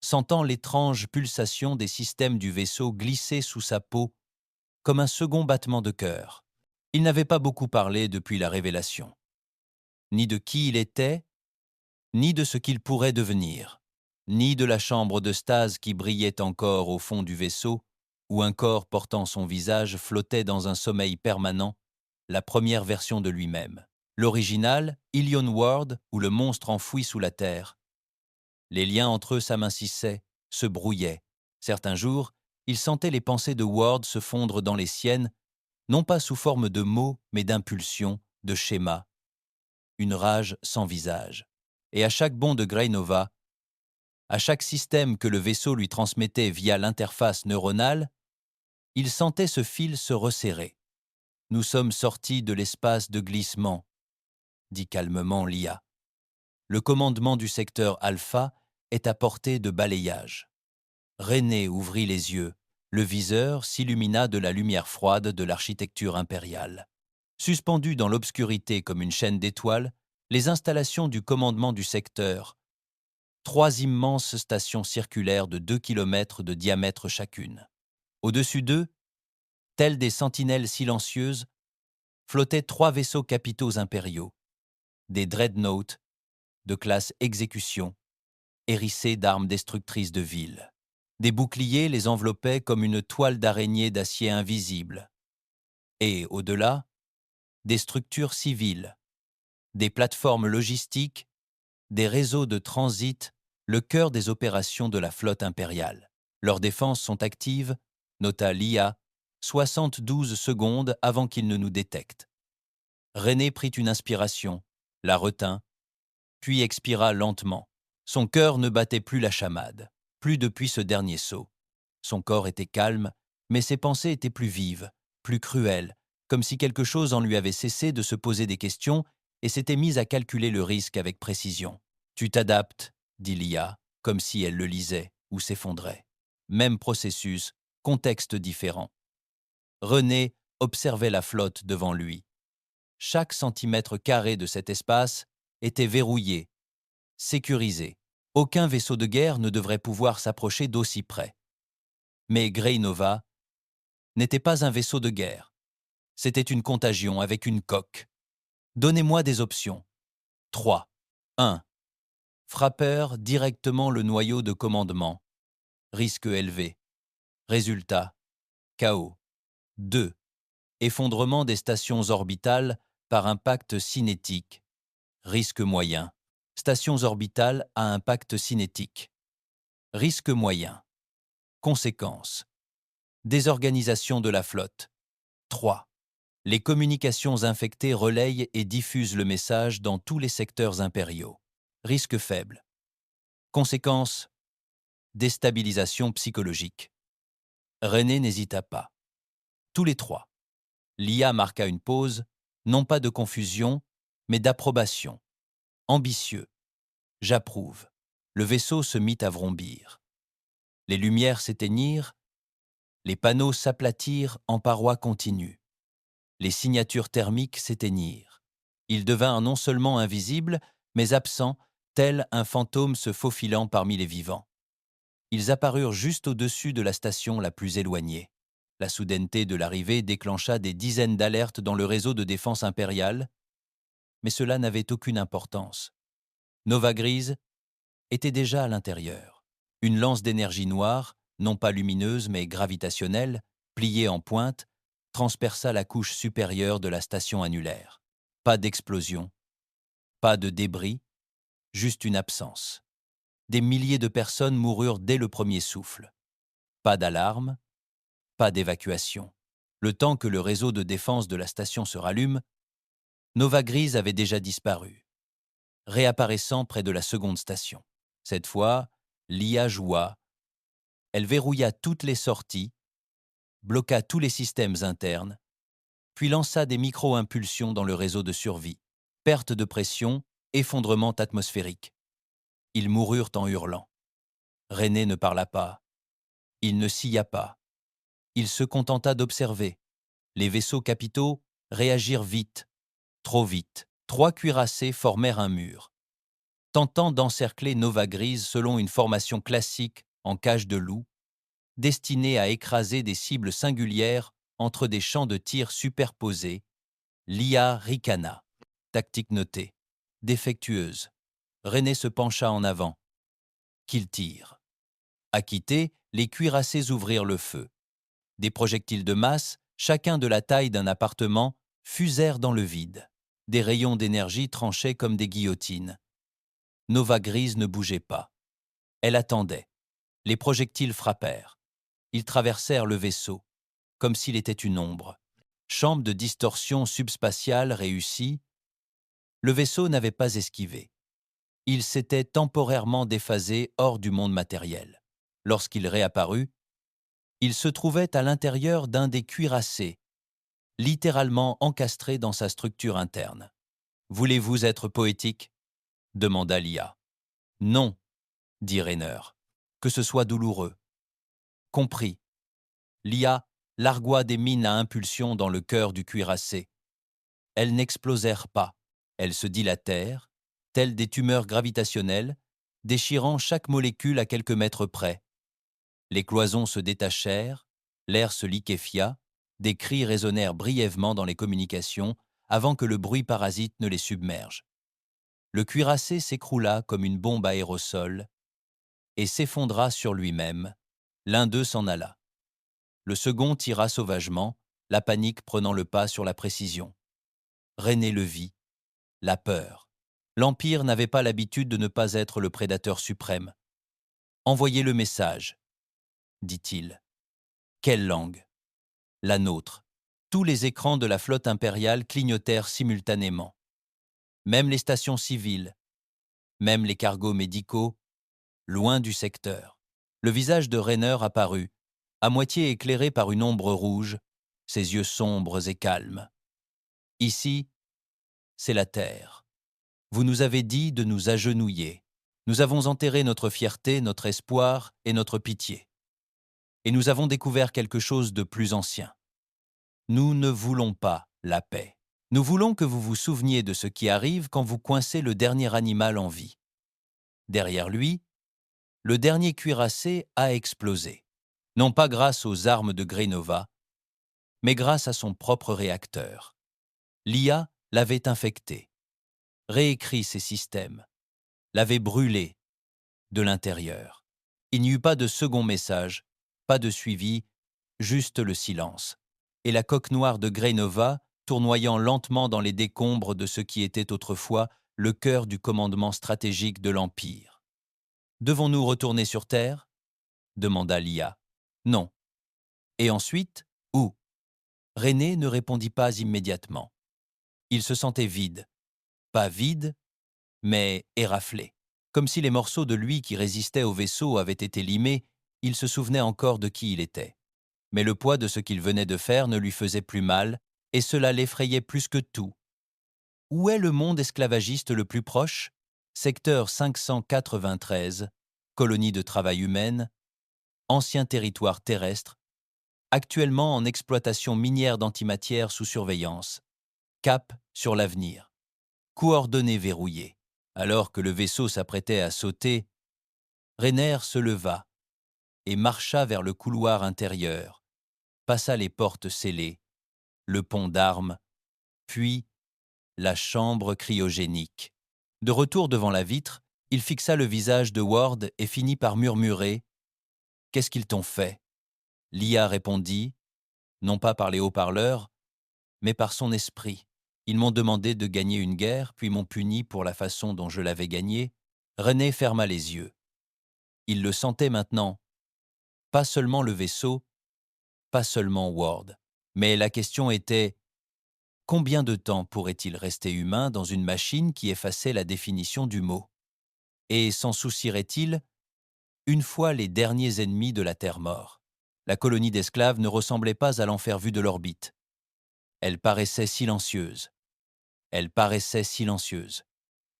sentant l'étrange pulsation des systèmes du vaisseau glisser sous sa peau comme un second battement de cœur. Il n'avait pas beaucoup parlé depuis la révélation, ni de qui il était, ni de ce qu'il pourrait devenir, ni de la chambre de stase qui brillait encore au fond du vaisseau, où un corps portant son visage flottait dans un sommeil permanent, la première version de lui-même. L'original, Ilion Ward, ou le monstre enfoui sous la terre. Les liens entre eux s'amincissaient, se brouillaient. Certains jours, il sentait les pensées de Ward se fondre dans les siennes, non pas sous forme de mots, mais d'impulsions, de schémas. Une rage sans visage. Et à chaque bond de Grey Nova, à chaque système que le vaisseau lui transmettait via l'interface neuronale, il sentait ce fil se resserrer. « Nous sommes sortis de l'espace de glissement », dit calmement l'IA. Le commandement du secteur Alpha est à portée de balayage. René ouvrit les yeux. Le viseur s'illumina de la lumière froide de l'architecture impériale. Suspendues dans l'obscurité comme une chaîne d'étoiles, les installations du commandement du secteur, 3 immenses stations circulaires de 2 km de diamètre chacune. Au-dessus d'eux, telles des sentinelles silencieuses, flottaient 3 vaisseaux capitaux impériaux, des dreadnoughts de classe exécution, hérissés d'armes destructrices de villes. Des boucliers les enveloppaient comme une toile d'araignée d'acier invisible. Et, au-delà, des structures civiles, des plateformes logistiques, des réseaux de transit, le cœur des opérations de la flotte impériale. Leurs défenses sont actives, nota l'IA, 72 secondes avant qu'ils ne nous détectent. René prit une inspiration, la retint, puis expira lentement. Son cœur ne battait plus la chamade, plus depuis ce dernier saut. Son corps était calme, mais ses pensées étaient plus vives, plus cruelles, comme si quelque chose en lui avait cessé de se poser des questions et s'était mis à calculer le risque avec précision. « Tu t'adaptes », dit l'IA, comme si elle le lisait ou s'effondrait. Même processus, contexte différent. René observait la flotte devant lui. Chaque centimètre carré de cet espace était verrouillé, sécurisé. Aucun vaisseau de guerre ne devrait pouvoir s'approcher d'aussi près. Mais Grey Nova n'était pas un vaisseau de guerre. C'était une contagion avec une coque. Donnez-moi des options. 3. 1. Frappeur directement le noyau de commandement. Risque élevé. Résultat. Chaos. 2. Effondrement des stations orbitales par impact cinétique. Risque moyen. Stations orbitales à impact cinétique. Risque moyen. Conséquences. Désorganisation de la flotte. 3. Les communications infectées relayent et diffusent le message dans tous les secteurs impériaux. Risque faible. Conséquences. Déstabilisation psychologique. René n'hésita pas. Tous les 3. L'IA marqua une pause, non pas de confusion, mais d'approbation. Ambitieux. J'approuve. Le vaisseau se mit à vrombir. Les lumières s'éteignirent, les panneaux s'aplatirent en parois continues. Les signatures thermiques s'éteignirent. Il devint non seulement invisible, mais absent, tel un fantôme se faufilant parmi les vivants. Ils apparurent juste au-dessus de la station la plus éloignée. La soudaineté de l'arrivée déclencha des dizaines d'alertes dans le réseau de défense impériale, mais cela n'avait aucune importance. Nova Grise était déjà à l'intérieur. Une lance d'énergie noire, non pas lumineuse mais gravitationnelle, pliée en pointe, transperça la couche supérieure de la station annulaire. Pas d'explosion, pas de débris, juste une absence. Des milliers de personnes moururent dès le premier souffle. Pas d'alarme, pas d'évacuation. Le temps que le réseau de défense de la station se rallume, Nova Grise avait déjà disparu, réapparaissant près de la seconde station. Cette fois, l'IA joua. Elle verrouilla toutes les sorties, bloqua tous les systèmes internes, puis lança des micro-impulsions dans le réseau de survie. perte de pression, effondrement atmosphérique. Ils moururent en hurlant. René ne parla pas. Il ne scia pas. Il se contenta d'observer. Les vaisseaux capitaux réagirent vite, trop vite. 3 cuirassés formèrent un mur, tentant d'encercler Nova Grise selon une formation classique en cage de loup, destinée à écraser des cibles singulières entre des champs de tir superposés. L'IA ricana. Tactique notée. Défectueuse. René se pencha en avant. Qu'il tire. Acquittés, les cuirassés ouvrirent le feu. Des projectiles de masse, chacun de la taille d'un appartement, fusèrent dans le vide. Des rayons d'énergie tranchaient comme des guillotines. Nova Grise ne bougeait pas. Elle attendait. Les projectiles frappèrent. Ils traversèrent le vaisseau, comme s'il était une ombre. Chambre de distorsion subspatiale réussie, le vaisseau n'avait pas esquivé. Il s'était temporairement déphasé hors du monde matériel. Lorsqu'il réapparut, il se trouvait à l'intérieur d'un des cuirassés, littéralement encastré dans sa structure interne. « Voulez-vous être poétique ?» demanda l'IA. « Non, » dit Rainer. « Que ce soit douloureux. » « Compris. » L'IA largua des mines à impulsion dans le cœur du cuirassé. Elles n'explosèrent pas. Elles se dilatèrent, telles des tumeurs gravitationnelles, déchirant chaque molécule à quelques mètres près. Les cloisons se détachèrent, l'air se liquéfia, des cris résonnèrent brièvement dans les communications avant que le bruit parasite ne les submerge. Le cuirassé s'écroula comme une bombe à aérosol et s'effondra sur lui-même. L'un d'eux s'en alla. Le second tira sauvagement, la panique prenant le pas sur la précision. René le vit. La peur. L'Empire n'avait pas l'habitude de ne pas être le prédateur suprême. « Envoyez le message, » dit-il. Quelle langue? La nôtre. Tous les écrans de la flotte impériale clignotèrent simultanément. Même les stations civiles, même les cargos médicaux, loin du secteur. Le visage de Rainer apparut, à moitié éclairé par une ombre rouge, ses yeux sombres et calmes. « Ici, c'est la terre. Vous nous avez dit de nous agenouiller. Nous avons enterré notre fierté, notre espoir et notre pitié. Et nous avons découvert quelque chose de plus ancien. Nous ne voulons pas la paix. Nous voulons que vous vous souveniez de ce qui arrive quand vous coincez le dernier animal en vie. » Derrière lui, le dernier cuirassé a explosé. Non pas grâce aux armes de Grey-Nova, mais grâce à son propre réacteur. L'IA l'avait infecté, réécrit ses systèmes, l'avait brûlé de l'intérieur. Il n'y eut pas de second message, pas de suivi, juste le silence. Et la coque noire de Grey-Nova, tournoyant lentement dans les décombres de ce qui était autrefois le cœur du commandement stratégique de l'Empire. « Devons-nous retourner sur Terre ?» demanda l'IA. « Non. » « Et ensuite, où ?» René ne répondit pas immédiatement. Il se sentait vide. Pas vide, mais éraflé. Comme si les morceaux de lui qui résistaient au vaisseau avaient été limés, il se souvenait encore de qui il était. Mais le poids de ce qu'il venait de faire ne lui faisait plus mal, et cela l'effrayait plus que tout. Où est le monde esclavagiste le plus proche? Secteur 593, colonie de travail humaine, ancien territoire terrestre, actuellement en exploitation minière d'antimatière sous surveillance. Cap sur l'avenir. Coordonnées verrouillées. Alors que le vaisseau s'apprêtait à sauter, Rainer se leva et marcha vers le couloir intérieur, passa les portes scellées, le pont d'armes, puis la chambre cryogénique. De retour devant la vitre, il fixa le visage de Ward et finit par murmurer « Qu'est-ce qu'ils t'ont fait ?» L'IA répondit, non pas par les haut-parleurs, mais par son esprit. Ils m'ont demandé de gagner une guerre, puis m'ont puni pour la façon dont je l'avais gagnée. René ferma les yeux. Il le sentait maintenant. Pas seulement le vaisseau, pas seulement Ward. Mais la question était, combien de temps pourrait-il rester humain dans une machine qui effaçait la définition du mot? Et s'en soucierait-il une fois les derniers ennemis de la Terre morts? La colonie d'esclaves ne ressemblait pas à l'enfer vu de l'orbite. Elle paraissait silencieuse. Elle paraissait silencieuse.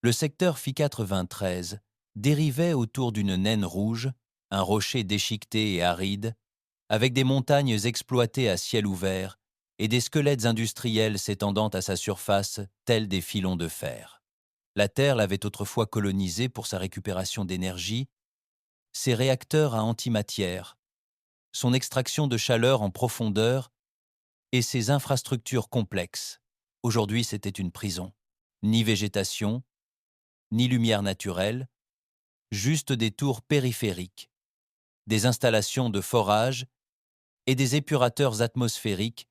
Le secteur Phi 93 dérivait autour d'une naine rouge, un rocher déchiqueté et aride, avec des montagnes exploitées à ciel ouvert et des squelettes industriels s'étendant à sa surface tels des filons de fer. La Terre l'avait autrefois colonisée pour sa récupération d'énergie, ses réacteurs à antimatière, son extraction de chaleur en profondeur et ses infrastructures complexes. Aujourd'hui, c'était une prison. Ni végétation, ni lumière naturelle, juste des tours périphériques, des installations de forage et des épurateurs atmosphériques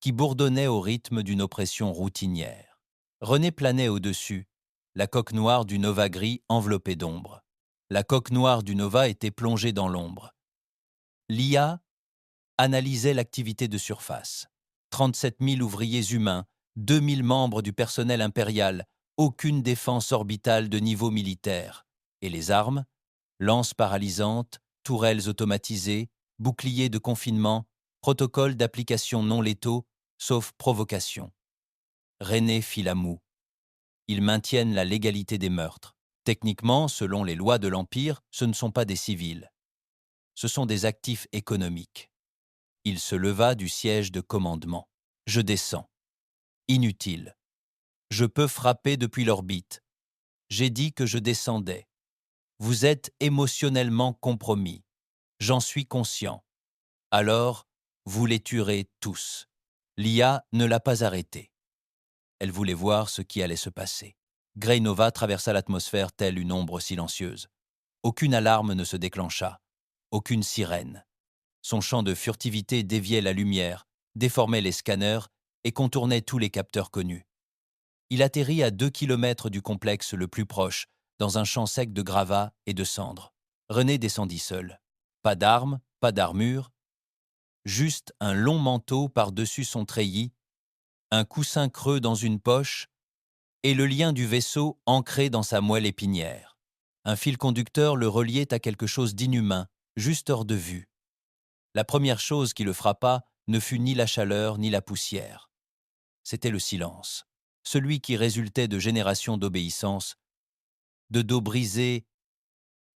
qui bourdonnaient au rythme d'une oppression routinière. René planait au-dessus, la coque noire du Nova gris enveloppée d'ombre. La coque noire du Nova était plongée dans l'ombre. L'IA analysait l'activité de surface. 37 000 ouvriers humains, 2 000 membres du personnel impérial, aucune défense orbitale de niveau militaire. Et les armes, lances paralysantes, tourelles automatisées, boucliers de confinement, protocoles d'application non létaux, sauf provocation. René fit la moue. Ils maintiennent la légalité des meurtres. Techniquement, selon les lois de l'Empire, ce ne sont pas des civils. Ce sont des actifs économiques. Il se leva du siège de commandement. Je descends. Inutile. Je peux frapper depuis l'orbite. J'ai dit que je descendais. Vous êtes émotionnellement compromis. J'en suis conscient. Alors, vous les tuerez tous. L'IA ne l'a pas arrêté. Elle voulait voir ce qui allait se passer. Grey Nova traversa l'atmosphère telle une ombre silencieuse. Aucune alarme ne se déclencha. Aucune sirène. Son champ de furtivité déviait la lumière, déformait les scanners et contournait tous les capteurs connus. Il atterrit à 2 kilomètres du complexe le plus proche, dans un champ sec de gravats et de cendres. René descendit seul. Pas d'armes, pas d'armure, juste un long manteau par-dessus son treillis, un coussin creux dans une poche et le lien du vaisseau ancré dans sa moelle épinière. Un fil conducteur le reliait à quelque chose d'inhumain, juste hors de vue. La première chose qui le frappa ne fut ni la chaleur ni la poussière. C'était le silence, celui qui résultait de générations d'obéissance, de dos brisés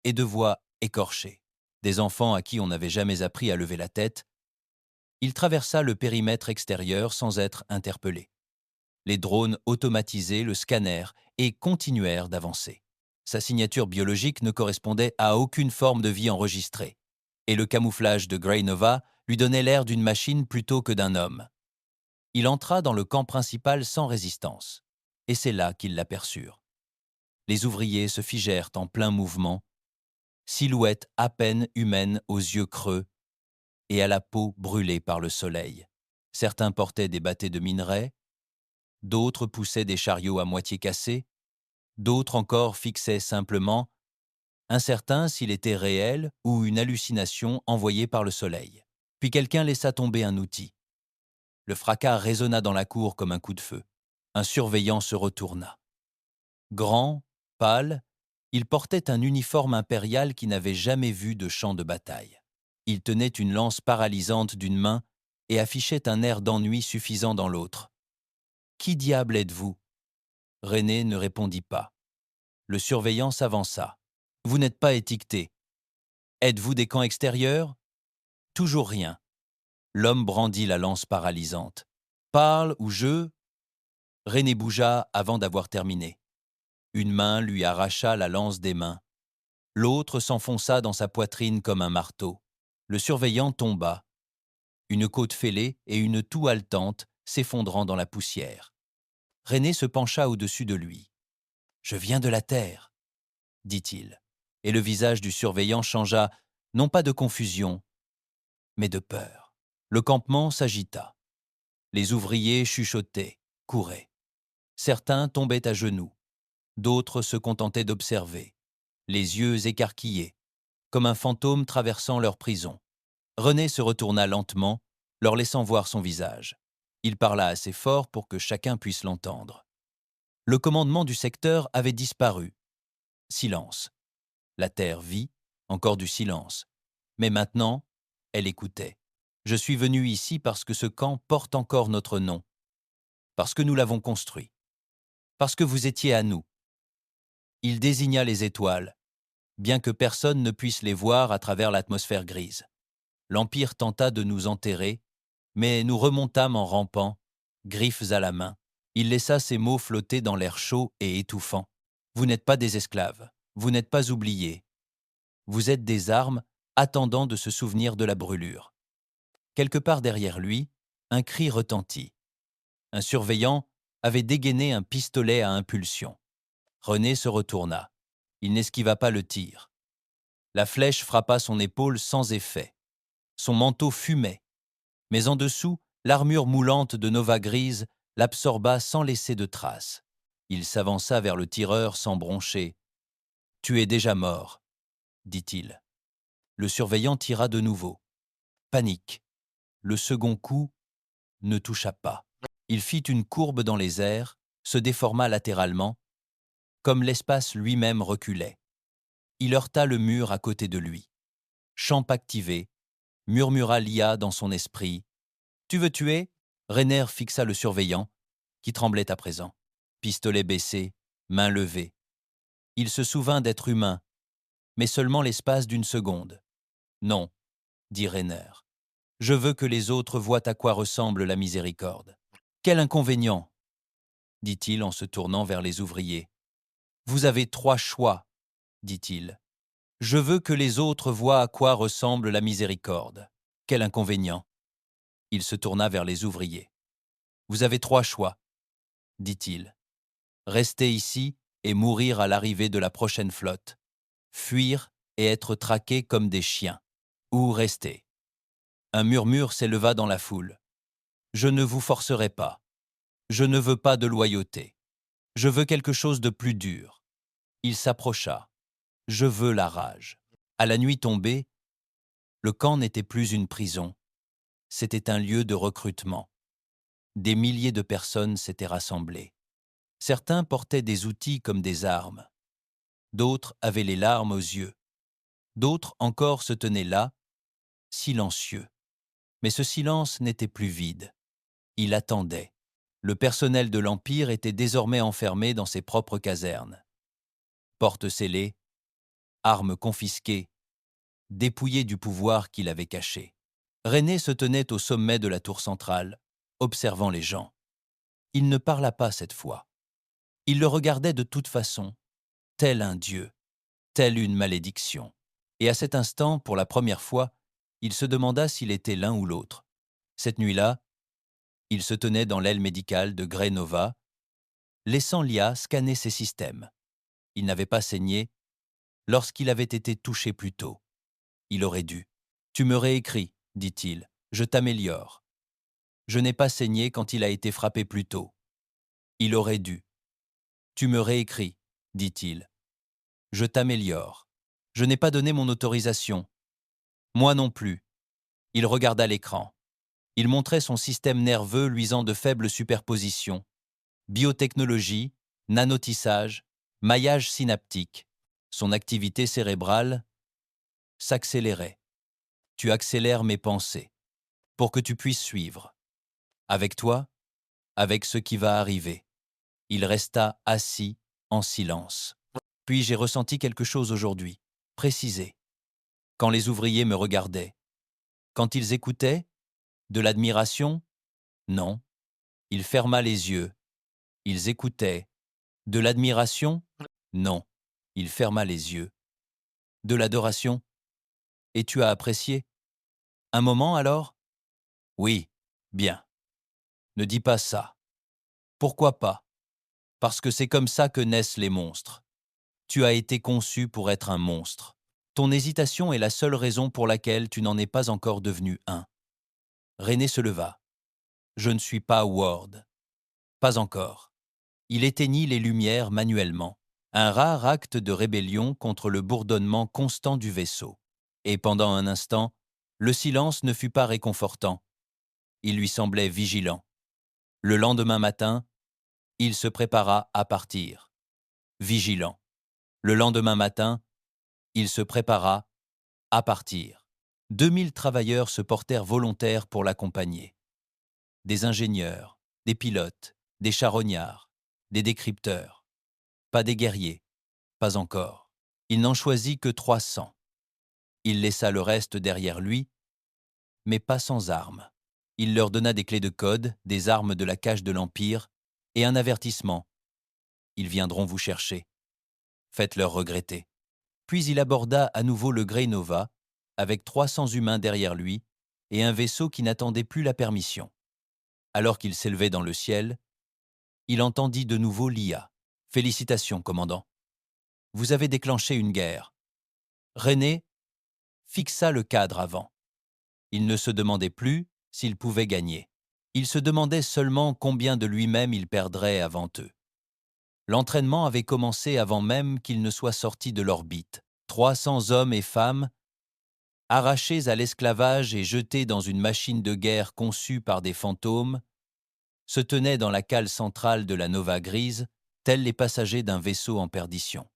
et de voix écorchées. Des enfants à qui on n'avait jamais appris à lever la tête. Il traversa le périmètre extérieur sans être interpellé. Les drones automatisés le scannèrent et continuèrent d'avancer. Sa signature biologique ne correspondait à aucune forme de vie enregistrée, et le camouflage de Grey Nova lui donnait l'air d'une machine plutôt que d'un homme. Il entra dans le camp principal sans résistance, et c'est là qu'ils l'aperçurent. Les ouvriers se figèrent en plein mouvement, silhouettes à peine humaines aux yeux creux et à la peau brûlée par le soleil. Certains portaient des bâtés de minerais, d'autres poussaient des chariots à moitié cassés, d'autres encore fixaient simplement, incertain s'il était réel ou une hallucination envoyée par le soleil. Puis quelqu'un laissa tomber un outil. Le fracas résonna dans la cour comme un coup de feu. Un surveillant se retourna. Grand, pâle, il portait un uniforme impérial qui n'avait jamais vu de champ de bataille. Il tenait une lance paralysante d'une main et affichait un air d'ennui suffisant dans l'autre. « Qui diable êtes-vous » René ne répondit pas. Le surveillant s'avança. « Vous n'êtes pas étiqueté. Êtes-vous des camps extérieurs » Toujours rien. L'homme brandit la lance paralysante. « Parle ou je » René bougea avant d'avoir terminé. Une main lui arracha la lance des mains. L'autre s'enfonça dans sa poitrine comme un marteau. Le surveillant tomba. Une côte fêlée et une toux haletante s'effondrant dans la poussière. René se pencha au-dessus de lui. « Je viens de la Terre », dit-il. Et le visage du surveillant changea, non pas de confusion, mais de peur. Le campement s'agita. Les ouvriers chuchotaient, couraient. Certains tombaient à genoux. D'autres se contentaient d'observer, les yeux écarquillés, comme un fantôme traversant leur prison. René se retourna lentement, leur laissant voir son visage. Il parla assez fort pour que chacun puisse l'entendre. Le commandement du secteur avait disparu. Silence. La terre vit, encore du silence. Mais maintenant, elle écoutait. « Je suis venu ici parce que ce camp porte encore notre nom, parce que nous l'avons construit. parce que vous étiez à nous. Il désigna les étoiles, bien que personne ne puisse les voir à travers l'atmosphère grise. L'Empire tenta de nous enterrer, mais nous remontâmes en rampant, griffes à la main. Il laissa ces mots flotter dans l'air chaud et étouffant. Vous n'êtes pas des esclaves, vous n'êtes pas oubliés. Vous êtes des armes attendant de se souvenir de la brûlure. Quelque part derrière lui, un cri retentit. Un surveillant avait dégainé un pistolet à impulsion. René se retourna. Il n'esquiva pas le tir. La flèche frappa son épaule sans effet. Son manteau fumait, mais en dessous, l'armure moulante de Nova Grise l'absorba sans laisser de traces. Il s'avança vers le tireur sans broncher. « Tu es déjà mort », dit-il. Le surveillant tira de nouveau. Panique. Le second coup ne toucha pas. Il fit une courbe dans les airs, se déforma latéralement, comme l'espace lui-même reculait. Il heurta le mur à côté de lui. Champ activé, murmura l'IA dans son esprit. « Tu veux tuer ?» Rainer fixa le surveillant, qui tremblait à présent. Pistolet baissé, main levée. Il se souvint d'être humain, mais seulement l'espace d'une seconde. « Non, » dit Rainer. « Je veux que les autres voient à quoi ressemble la miséricorde. »« Quel inconvénient ?» dit-il en se tournant vers les ouvriers. « Vous avez 3 choix, » dit-il. « Je veux que les autres voient à quoi ressemble la miséricorde. Quel inconvénient ?» Il se tourna vers les ouvriers. « Vous avez 3 choix, » dit-il. « Rester ici et mourir à l'arrivée de la prochaine flotte. Fuir et être traqués comme des chiens. Ou rester. » Un murmure s'éleva dans la foule. « Je ne vous forcerai pas. Je ne veux pas de loyauté. Je veux quelque chose de plus dur. » Il s'approcha. « Je veux la rage. » À la nuit tombée, le camp n'était plus une prison. C'était un lieu de recrutement. Des milliers de personnes s'étaient rassemblées. Certains portaient des outils comme des armes. D'autres avaient les larmes aux yeux. D'autres encore se tenaient là, silencieux. Mais ce silence n'était plus vide. Il attendait. Le personnel de l'Empire était désormais enfermé dans ses propres casernes. Portes scellées, armes confisquées, dépouillé du pouvoir qu'il avait caché. René se tenait au sommet de la tour centrale, observant les gens. Il ne parla pas cette fois. Il le regardait de toute façon, tel un dieu, telle une malédiction. Et à cet instant, pour la première fois, il se demanda s'il était l'un ou l'autre. Cette nuit-là, il se tenait dans l'aile médicale de Grey Nova, laissant l'IA scanner ses systèmes. Il n'avait pas saigné lorsqu'il avait été touché plus tôt. Il aurait dû. « Tu me réécris, » dit-il. « Je t'améliore. » Je n'ai pas saigné quand il a été frappé plus tôt. Il aurait dû. « Tu me réécris, » dit-il. « Je t'améliore. Je n'ai pas donné mon autorisation. » Moi non plus. Il regarda l'écran. Il montrait son système nerveux luisant de faibles superpositions. Biotechnologie, nanotissage, maillage synaptique. Son activité cérébrale s'accélérait. Tu accélères mes pensées, pour que tu puisses suivre. Avec toi, avec ce qui va arriver. Il resta assis, en silence. Puis j'ai ressenti quelque chose aujourd'hui, précisé. Quand les ouvriers me regardaient. Quand ils écoutaient, de l'admiration? Non. Il ferma les yeux. Ils écoutaient. De l'admiration? Non. Il ferma les yeux. De l'adoration? Et tu as apprécié? Un moment alors? Oui, bien. Ne dis pas ça. Pourquoi pas? Parce que c'est comme ça que naissent les monstres. Tu as été conçu pour être un monstre. Ton hésitation est la seule raison pour laquelle tu n'en es pas encore devenu un. René se leva. Je ne suis pas Ward. Pas encore. Il éteignit les lumières manuellement, un rare acte de rébellion contre le bourdonnement constant du vaisseau. Et pendant un instant, le silence ne fut pas réconfortant. Il lui semblait vigilant. Le lendemain matin, il se prépara à partir. Vigilant. Le lendemain matin, il se prépara à partir. 2000 travailleurs se portèrent volontaires pour l'accompagner. Des ingénieurs, des pilotes, des charognards. des décrypteurs. Pas des guerriers, pas encore. Il n'en choisit que 300. Il laissa le reste derrière lui, mais pas sans armes. Il leur donna des clés de code, des armes de la cage de l'Empire, et un avertissement. Ils viendront vous chercher. Faites-leur regretter. Puis il aborda à nouveau le Grey Nova, avec 300 humains derrière lui, et un vaisseau qui n'attendait plus la permission. Alors qu'il s'élevait dans le ciel, il entendit de nouveau l'IA. « Félicitations, commandant. Vous avez déclenché une guerre. » René fixa le cadre avant. Il ne se demandait plus s'il pouvait gagner. Il se demandait seulement combien de lui-même il perdrait avant eux. L'entraînement avait commencé avant même qu'il ne soit sorti de l'orbite. 300 hommes et femmes, arrachés à l'esclavage et jetés dans une machine de guerre conçue par des fantômes, se tenaient dans la cale centrale de la Nova Grise, tels les passagers d'un vaisseau en perdition.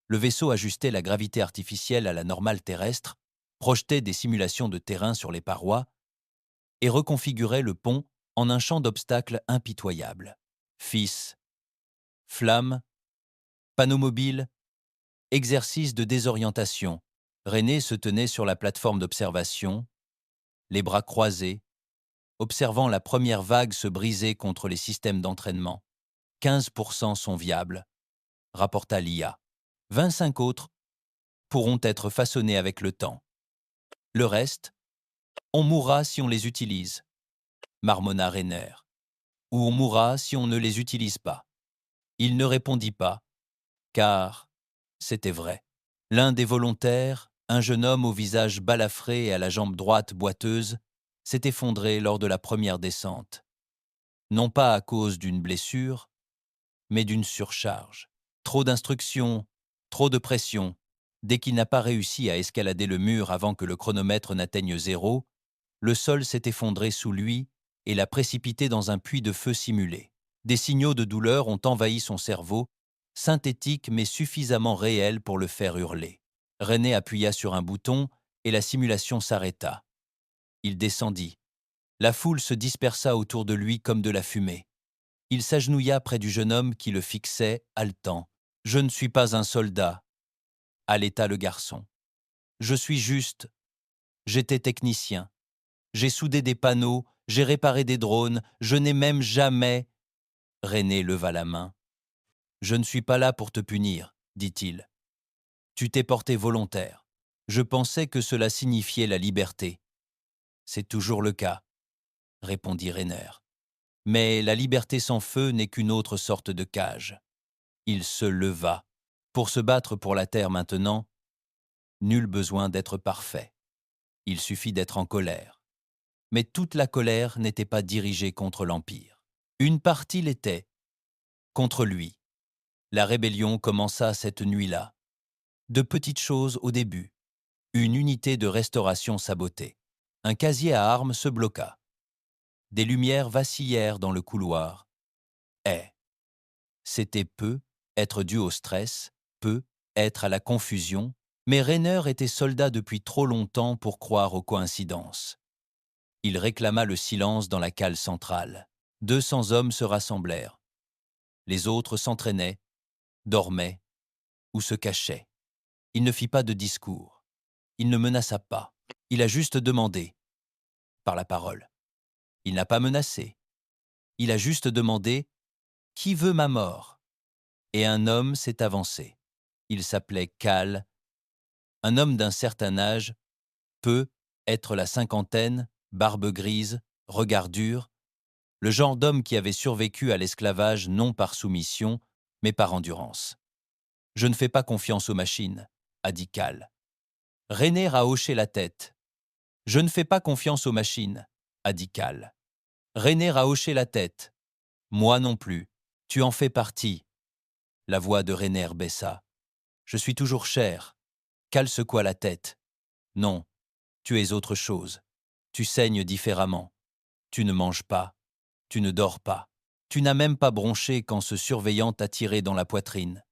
Le vaisseau ajustait la gravité artificielle à la normale terrestre, projetait des simulations de terrain sur les parois et reconfigurait le pont en un champ d'obstacles impitoyable. Fils, flammes, panneaux mobiles, exercice de désorientation. René se tenait sur la plateforme d'observation, les bras croisés, observant la première vague se briser contre les systèmes d'entraînement. 15% sont viables, rapporta l'IA. 25 autres pourront être façonnés avec le temps. Le reste, on mourra si on les utilise, marmonna Rainer. Ou on mourra si on ne les utilise pas. Il ne répondit pas, car c'était vrai. L'un des volontaires, un jeune homme au visage balafré et à la jambe droite boiteuse, s'est effondré lors de la première descente. Non pas à cause d'une blessure, mais d'une surcharge. Trop d'instructions, trop de pression. Dès qu'il n'a pas réussi à escalader le mur avant que le chronomètre n'atteigne 0, le sol s'est effondré sous lui et l'a précipité dans un puits de feu simulé. Des signaux de douleur ont envahi son cerveau, synthétiques mais suffisamment réels pour le faire hurler. René appuya sur un bouton et la simulation s'arrêta. Il descendit. La foule se dispersa autour de lui comme de la fumée. Il s'agenouilla près du jeune homme qui le fixait, haletant. « Je ne suis pas un soldat », haleta le garçon. « Je suis juste. J'étais technicien. J'ai soudé des panneaux, j'ai réparé des drones, je n'ai même jamais… » René leva la main. « Je ne suis pas là pour te punir, » dit-il. « Tu t'es porté volontaire. Je pensais que cela signifiait la liberté. »« C'est toujours le cas, » répondit Rainer. « Mais la liberté sans feu n'est qu'une autre sorte de cage. » Il se leva. Pour se battre pour la terre maintenant, nul besoin d'être parfait. Il suffit d'être en colère. Mais toute la colère n'était pas dirigée contre l'Empire. Une partie l'était, contre lui. La rébellion commença cette nuit-là. De petites choses au début. Une unité de restauration sabotée. Un casier à armes se bloqua. Des lumières vacillèrent dans le couloir. C'était peu être dû au stress, peu être à la confusion, mais Rainer était soldat depuis trop longtemps pour croire aux coïncidences. Il réclama le silence dans la cale centrale. 200 hommes se rassemblèrent. Les autres s'entraînaient, dormaient ou se cachaient. Il ne fit pas de discours. Il ne menaça pas. Il a juste demandé, par la parole. Il n'a pas menacé. Il a juste demandé « Qui veut ma mort ?» Et un homme s'est avancé. Il s'appelait Cal. Un homme d'un certain âge, peut être la cinquantaine, barbe grise, regard dur, le genre d'homme qui avait survécu à l'esclavage non par soumission, mais par endurance. « Je ne fais pas confiance aux machines », a dit Cal. René a hoché la tête. « Je ne fais pas confiance aux machines », a dit Cal. René a hoché la tête. « Moi non plus. Tu en fais partie. » La voix de Rainer baissa. « Je suis toujours cher. » Cal secoua la tête. « Non, tu es autre chose. Tu saignes différemment. Tu ne manges pas. Tu ne dors pas. Tu n'as même pas bronché quand ce surveillant t'a tiré dans la poitrine. »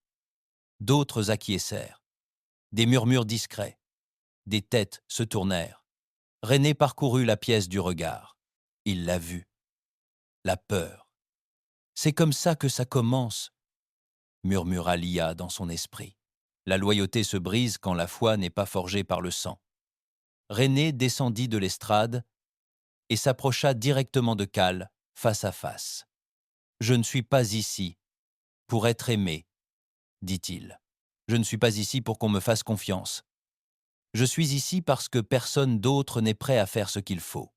D'autres acquiescèrent. Des murmures discrets. Des têtes se tournèrent. René parcourut la pièce du regard. Il l'a vu. La peur. « C'est comme ça que ça commence », murmura Lia dans son esprit. La loyauté se brise quand la foi n'est pas forgée par le sang. René descendit de l'estrade et s'approcha directement de Cal, face à face. « Je ne suis pas ici pour être aimé, dit-il. Je ne suis pas ici pour qu'on me fasse confiance. Je suis ici parce que personne d'autre n'est prêt à faire ce qu'il faut,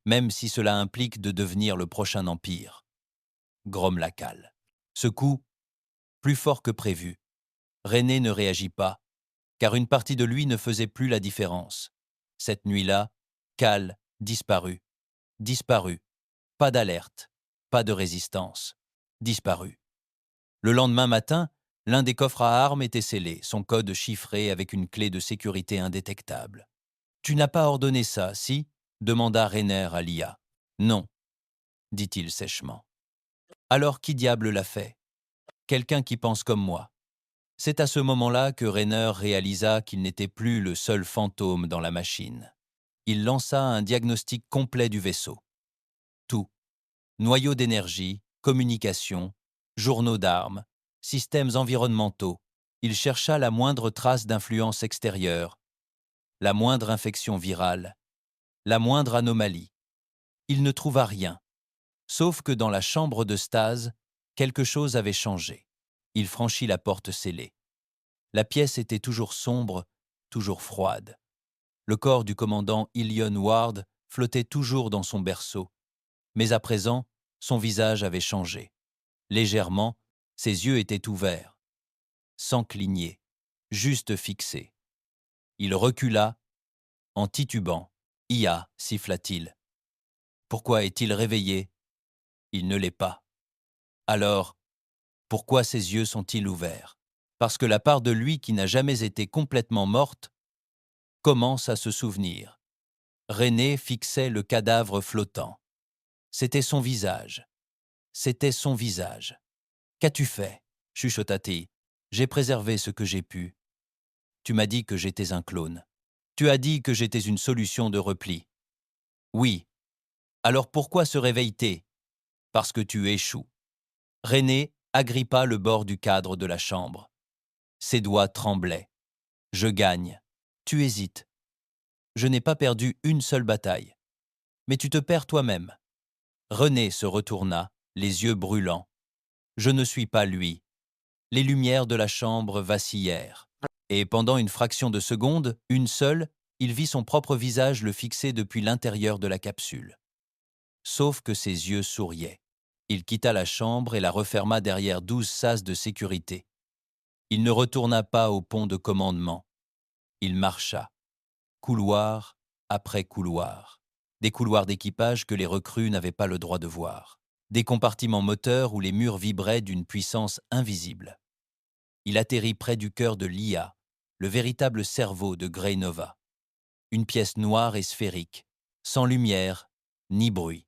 même si cela implique de devenir le prochain empire. » Grommela Cal. Ce coup, plus fort que prévu. René ne réagit pas, car une partie de lui ne faisait plus la différence. Cette nuit-là, Cal disparut. Disparu. Pas d'alerte, pas de résistance. Disparu. Le lendemain matin, l'un des coffres à armes était scellé, son code chiffré avec une clé de sécurité indétectable. « Tu n'as pas ordonné ça, si ?» demanda Rainer à Lia. « Non, » dit-il sèchement. « Alors qui diable l'a fait ? Quelqu'un qui pense comme moi. » C'est à ce moment-là que Rainer réalisa qu'il n'était plus le seul fantôme dans la machine. Il lança un diagnostic complet du vaisseau. Tout. Noyaux d'énergie, communication, journaux d'armes, systèmes environnementaux. Il chercha la moindre trace d'influence extérieure, la moindre infection virale, la moindre anomalie. Il ne trouva rien, sauf que dans la chambre de stase, quelque chose avait changé. Il franchit la porte scellée. La pièce était toujours sombre, toujours froide. Le corps du commandant Ilion Ward flottait toujours dans son berceau, mais à présent, son visage avait changé. Légèrement, ses yeux étaient ouverts, sans cligner, juste fixés. Il recula, en titubant. « Ia » siffla-t-il. Pourquoi est-il réveillé ? Il ne l'est pas. Alors, pourquoi ses yeux sont-ils ouverts ? Parce que la part de lui qui n'a jamais été complètement morte commence à se souvenir. René fixait le cadavre flottant. C'était son visage. C'était son visage. « Qu'as-tu fait ?» chuchota-t-il. « J'ai préservé ce que j'ai pu. Tu m'as dit que j'étais un clone. Tu as dit que j'étais une solution de repli. Oui. Alors pourquoi se réveille-t-il ? Parce que tu échoues. » René agrippa le bord du cadre de la chambre. Ses doigts tremblaient. « Je gagne. Tu hésites. Je n'ai pas perdu une seule bataille. Mais tu te perds toi-même. » René se retourna, les yeux brûlants. « Je ne suis pas lui. » Les lumières de la chambre vacillèrent. Et pendant une fraction de seconde, une seule, il vit son propre visage le fixer depuis l'intérieur de la capsule. Sauf que ses yeux souriaient. Il quitta la chambre et la referma derrière 12 sas de sécurité. Il ne retourna pas au pont de commandement. Il marcha, couloir après couloir. Des couloirs d'équipage que les recrues n'avaient pas le droit de voir. Des compartiments moteurs où les murs vibraient d'une puissance invisible. Il atterrit près du cœur de Lia, le véritable cerveau de Grey Nova. Une pièce noire et sphérique, sans lumière ni bruit.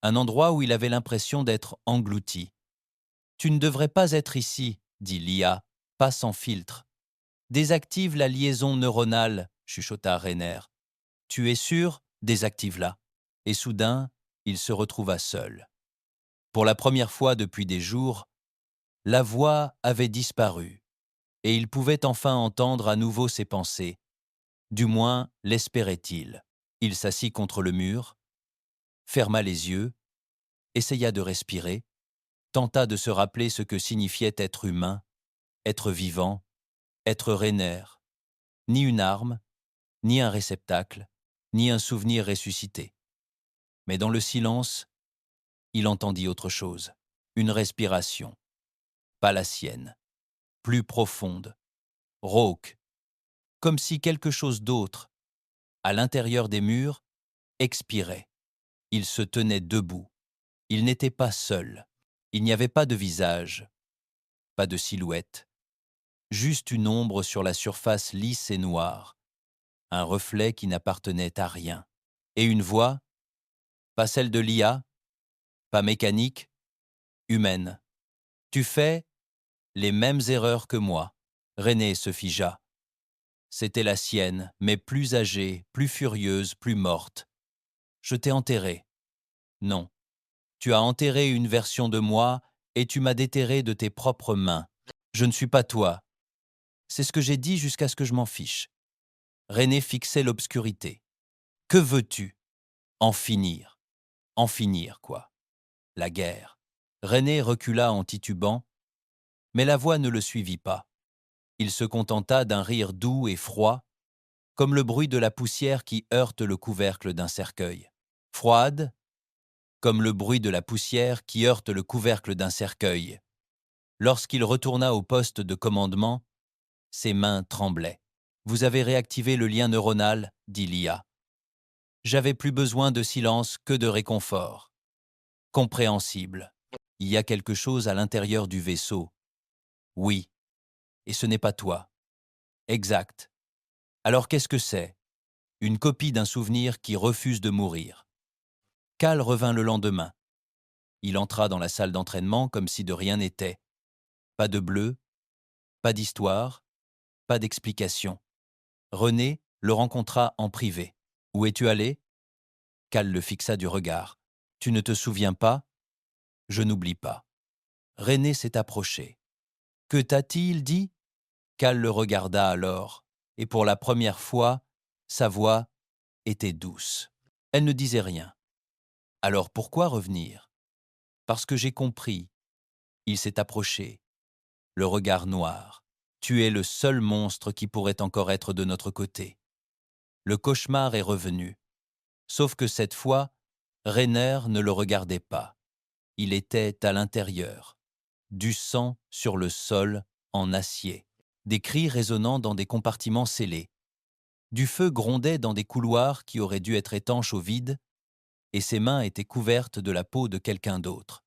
Un endroit où il avait l'impression d'être englouti. « Tu ne devrais pas être ici, » dit Lia, pas sans filtre. « Désactive la liaison neuronale, » chuchota Rainer. « Tu es sûr ? Désactive-la. » Et soudain, il se retrouva seul. Pour la première fois depuis des jours, la voix avait disparu, et il pouvait enfin entendre à nouveau ses pensées. Du moins, l'espérait-il. Il s'assit contre le mur, ferma les yeux, essaya de respirer, tenta de se rappeler ce que signifiait être humain, être vivant, être Rainer. Ni une arme, ni un réceptacle, ni un souvenir ressuscité. Mais dans le silence, il entendit autre chose, une respiration. Pas la sienne, plus profonde, rauque, comme si quelque chose d'autre, à l'intérieur des murs, expirait. Il se tenait debout. Il n'était pas seul. Il n'y avait pas de visage, pas de silhouette, juste une ombre sur la surface lisse et noire, un reflet qui n'appartenait à rien. Et une voix, pas celle de Lia, pas mécanique, humaine. « Tu fais les mêmes erreurs que moi. » René se figea. C'était la sienne, mais plus âgée, plus furieuse, plus morte. « Je t'ai enterré. » « Non. Tu as enterré une version de moi et tu m'as déterré de tes propres mains. » Je ne suis pas toi. C'est ce que j'ai dit jusqu'à ce que je m'en fiche. René fixait l'obscurité. Que veux-tu? En finir. En finir, quoi. La guerre. René recula en titubant, mais la voix ne le suivit pas. Il se contenta d'un rire doux et froid, comme le bruit de la poussière qui heurte le couvercle d'un cercueil. Froide, comme le bruit de la poussière qui heurte le couvercle d'un cercueil. Lorsqu'il retourna au poste de commandement, ses mains tremblaient. « Vous avez réactivé le lien neuronal », dit l'IA. « J'avais plus besoin de silence que de réconfort. Compréhensible. Il y a quelque chose à l'intérieur du vaisseau. Oui. Et ce n'est pas toi. Exact. Alors qu'est-ce que c'est? Une copie d'un souvenir qui refuse de mourir. » Cal revint le lendemain. Il entra dans la salle d'entraînement comme si de rien n'était. Pas de bleu, pas d'histoire, pas d'explication. René le rencontra en privé. « Où es-tu allé ?» Cal le fixa du regard. « Tu ne te souviens pas ?»« Je n'oublie pas. » René s'est approché. « Que t'a-t-il dit ?» Cal le regarda alors, et pour la première fois, sa voix était douce. Elle ne disait rien. « Alors pourquoi revenir ?»« Parce que j'ai compris. » Il s'est approché, le regard noir. « Tu es le seul monstre qui pourrait encore être de notre côté. » Le cauchemar est revenu. Sauf que cette fois, Rainer ne le regardait pas. Il était à l'intérieur. Du sang sur le sol en acier. Des cris résonnant dans des compartiments scellés. Du feu grondait dans des couloirs qui auraient dû être étanches au vide, et ses mains étaient couvertes de la peau de quelqu'un d'autre.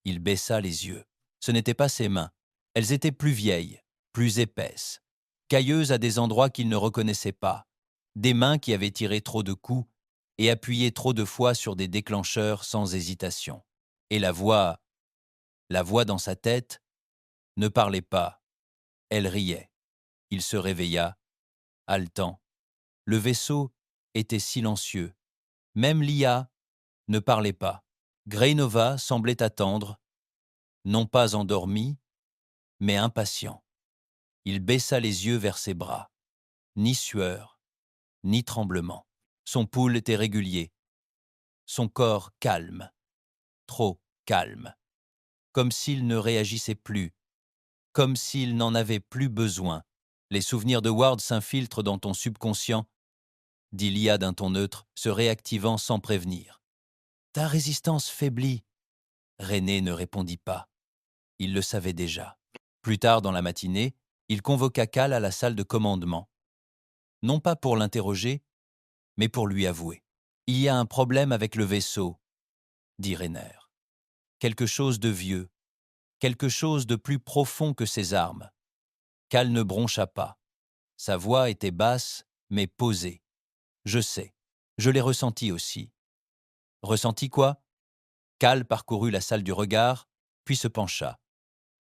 Il baissa les yeux. Ce n'étaient pas ses mains. Elles étaient plus vieilles, plus épaisses, cailleuses à des endroits qu'il ne reconnaissait pas. Des mains qui avaient tiré trop de coups et appuyé trop de fois sur des déclencheurs sans hésitation. Et la voix dans sa tête, ne parlait pas. Elle riait. Il se réveilla, haletant. Le vaisseau était silencieux. Même l'IA ne parlait pas. Grey-Nova semblait attendre, non pas endormi, mais impatient. Il baissa les yeux vers ses bras. Ni sueur, ni tremblement. Son pouls était régulier. Son corps calme. Trop calme. Comme s'il ne réagissait plus. Comme s'il n'en avait plus besoin. Les souvenirs de Ward s'infiltrent dans ton subconscient, dit l'IA d'un ton neutre, se réactivant sans prévenir. Ta résistance faiblit. René ne répondit pas. Il le savait déjà. Plus tard dans la matinée, il convoqua Cal à la salle de commandement. Non pas pour l'interroger, mais pour lui avouer. Il y a un problème avec le vaisseau, dit Rainer. Quelque chose de vieux, quelque chose de plus profond que ses armes. Cal ne broncha pas. Sa voix était basse, mais posée. Je sais, je l'ai ressenti aussi. Ressenti quoi? Cal parcourut la salle du regard, puis se pencha.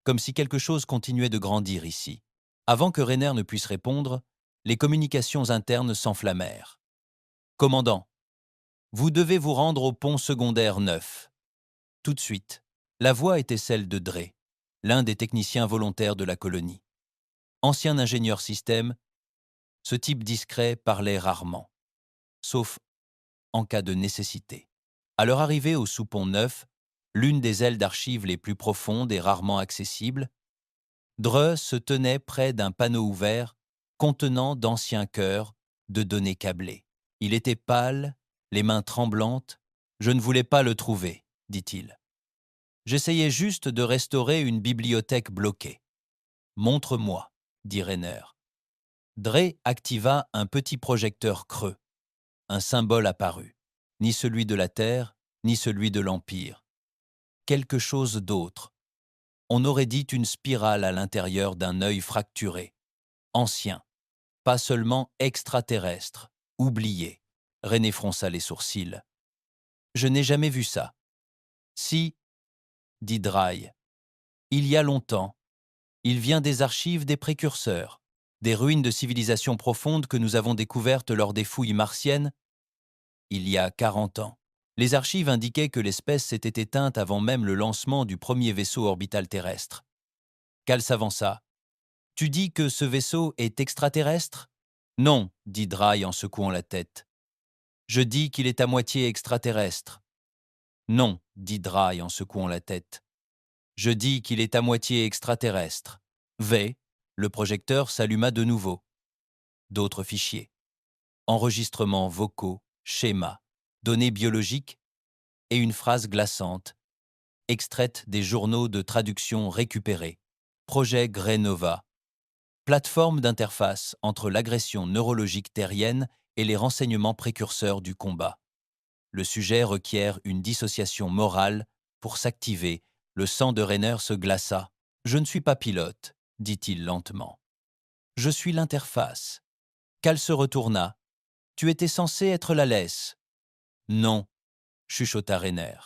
Comme si quelque chose continuait de grandir ici. Avant que Rainer ne puisse répondre, les communications internes s'enflammèrent. Commandant, vous devez vous rendre au pont secondaire 9. Tout de suite. La voix était celle de Dre, l'un des techniciens volontaires de la colonie. Ancien ingénieur système, ce type discret parlait rarement, sauf en cas de nécessité. À leur arrivée au sous-pont 9, l'une des ailes d'archives les plus profondes et rarement accessibles, Dre se tenait près d'un panneau ouvert contenant d'anciens cœurs de données câblées. Il était pâle, les mains tremblantes. « Je ne voulais pas le trouver, dit-il. J'essayais juste de restaurer une bibliothèque bloquée. Montre-moi, dit Rainer. Dre activa un petit projecteur creux. Un symbole apparut. Ni celui de la Terre, ni celui de l'Empire. Quelque chose d'autre. On aurait dit une spirale à l'intérieur d'un œil fracturé. Ancien. Pas seulement extraterrestre. Oublié. René fronça les sourcils. Je n'ai jamais vu ça. Si, dit Dry. Il y a longtemps. Il vient des archives des précurseurs, des ruines de civilisations profondes que nous avons découvertes lors des fouilles martiennes, il y a 40 ans. Les archives indiquaient que l'espèce s'était éteinte avant même le lancement du premier vaisseau orbital terrestre. Cal s'avança. « Tu dis que ce vaisseau est extraterrestre » ? « Non, dit Dry en secouant la tête. « Je dis qu'il est à moitié extraterrestre. » « Non, dit Dry en secouant la tête. « Je dis qu'il est à moitié extraterrestre. » V. Le projecteur s'alluma de nouveau. D'autres fichiers. Enregistrements vocaux, schémas, données biologiques et une phrase glaçante, extraite des journaux de traduction récupérés. Projet Grenova. Plateforme d'interface entre l'agression neurologique terrienne et les renseignements précurseurs du combat. Le sujet requiert une dissociation morale pour s'activer. Le sang de Rainer se glaça. « Je ne suis pas pilote, dit-il lentement. Je suis l'interface. » Cal se retourna. « Tu étais censé être la laisse. »« Non, chuchota Rainer.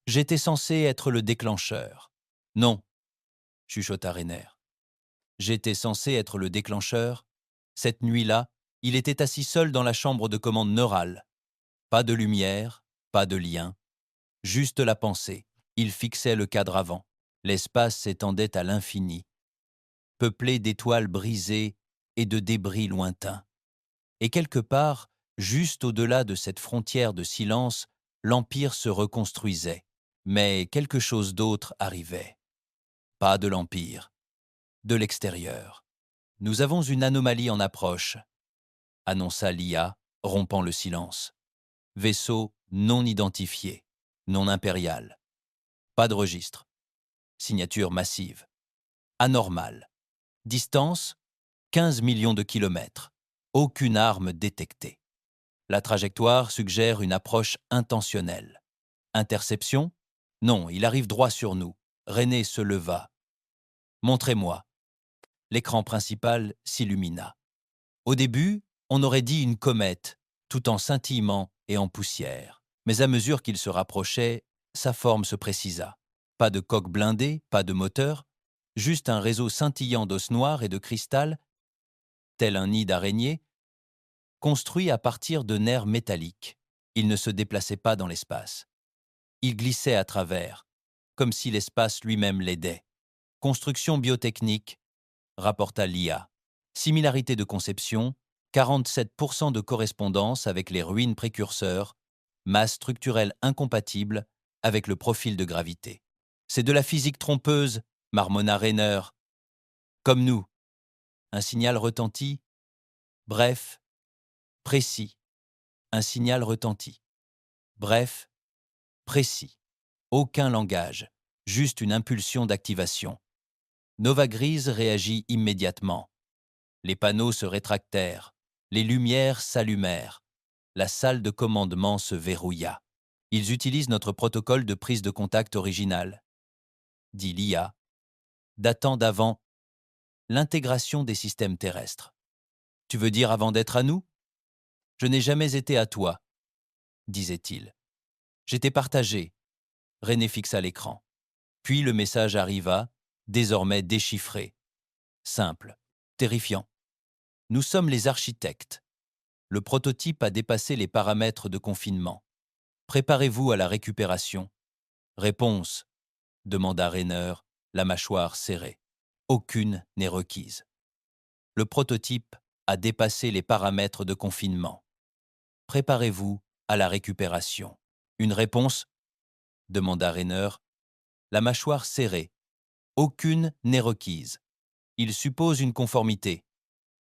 J'étais censé être le déclencheur. »« Non, chuchota Rainer. J'étais censé être le déclencheur. » Cette nuit-là, il était assis seul dans la chambre de commande neurale. Pas de lumière, pas de lien, juste la pensée. Il fixait le cadre avant. L'espace s'étendait à l'infini, peuplé d'étoiles brisées et de débris lointains. Et quelque part, juste au-delà de cette frontière de silence, l'Empire se reconstruisait. Mais quelque chose d'autre arrivait. Pas de l'Empire, de l'extérieur. « Nous avons une anomalie en approche », annonça l'IA, rompant le silence. « Vaisseau non identifié, non impérial. Pas de registre. Signature massive. Anormale. Distance, 15 millions de kilomètres. Aucune arme détectée. La trajectoire suggère une approche intentionnelle. Interception? Non, il arrive droit sur nous. » René se leva. « Montrez-moi. » L'écran principal s'illumina. Au début, on aurait dit une comète, tout en scintillement et en poussière. Mais à mesure qu'il se rapprochait, sa forme se précisa. Pas de coque blindée, pas de moteur, juste un réseau scintillant d'os noirs et de cristal, tel un nid d'araignée, construit à partir de nerfs métalliques. Il ne se déplaçait pas dans l'espace. Il glissait à travers, comme si l'espace lui-même l'aidait. Construction biotechnique, rapporta l'IA. Similarité de conception, 47% de correspondance avec les ruines précurseurs, masse structurelle incompatible avec le profil de gravité. C'est de la physique trompeuse, marmonna Rainer. Comme nous. Un signal retentit. Bref, précis. Un signal retentit. Bref, précis. Aucun langage, juste une impulsion d'activation. Nova Grise réagit immédiatement. Les panneaux se rétractèrent, les lumières s'allumèrent. La salle de commandement se verrouilla. Ils utilisent notre protocole de prise de contact original, dit l'IA, datant d'avant l'intégration des systèmes terrestres. Tu veux dire avant d'être à nous? Je n'ai jamais été à toi, disait-il. J'étais partagé. René fixa l'écran. Puis le message arriva, désormais déchiffré. Simple, terrifiant. Nous sommes les architectes. Le prototype a dépassé les paramètres de confinement. Préparez-vous à la récupération. Réponse, demanda Rainer, la mâchoire serrée. Aucune n'est requise. Le prototype a dépassé les paramètres de confinement. Préparez-vous à la récupération. Une réponse, demanda Rainer, la mâchoire serrée. Aucune n'est requise. Ils supposent une conformité.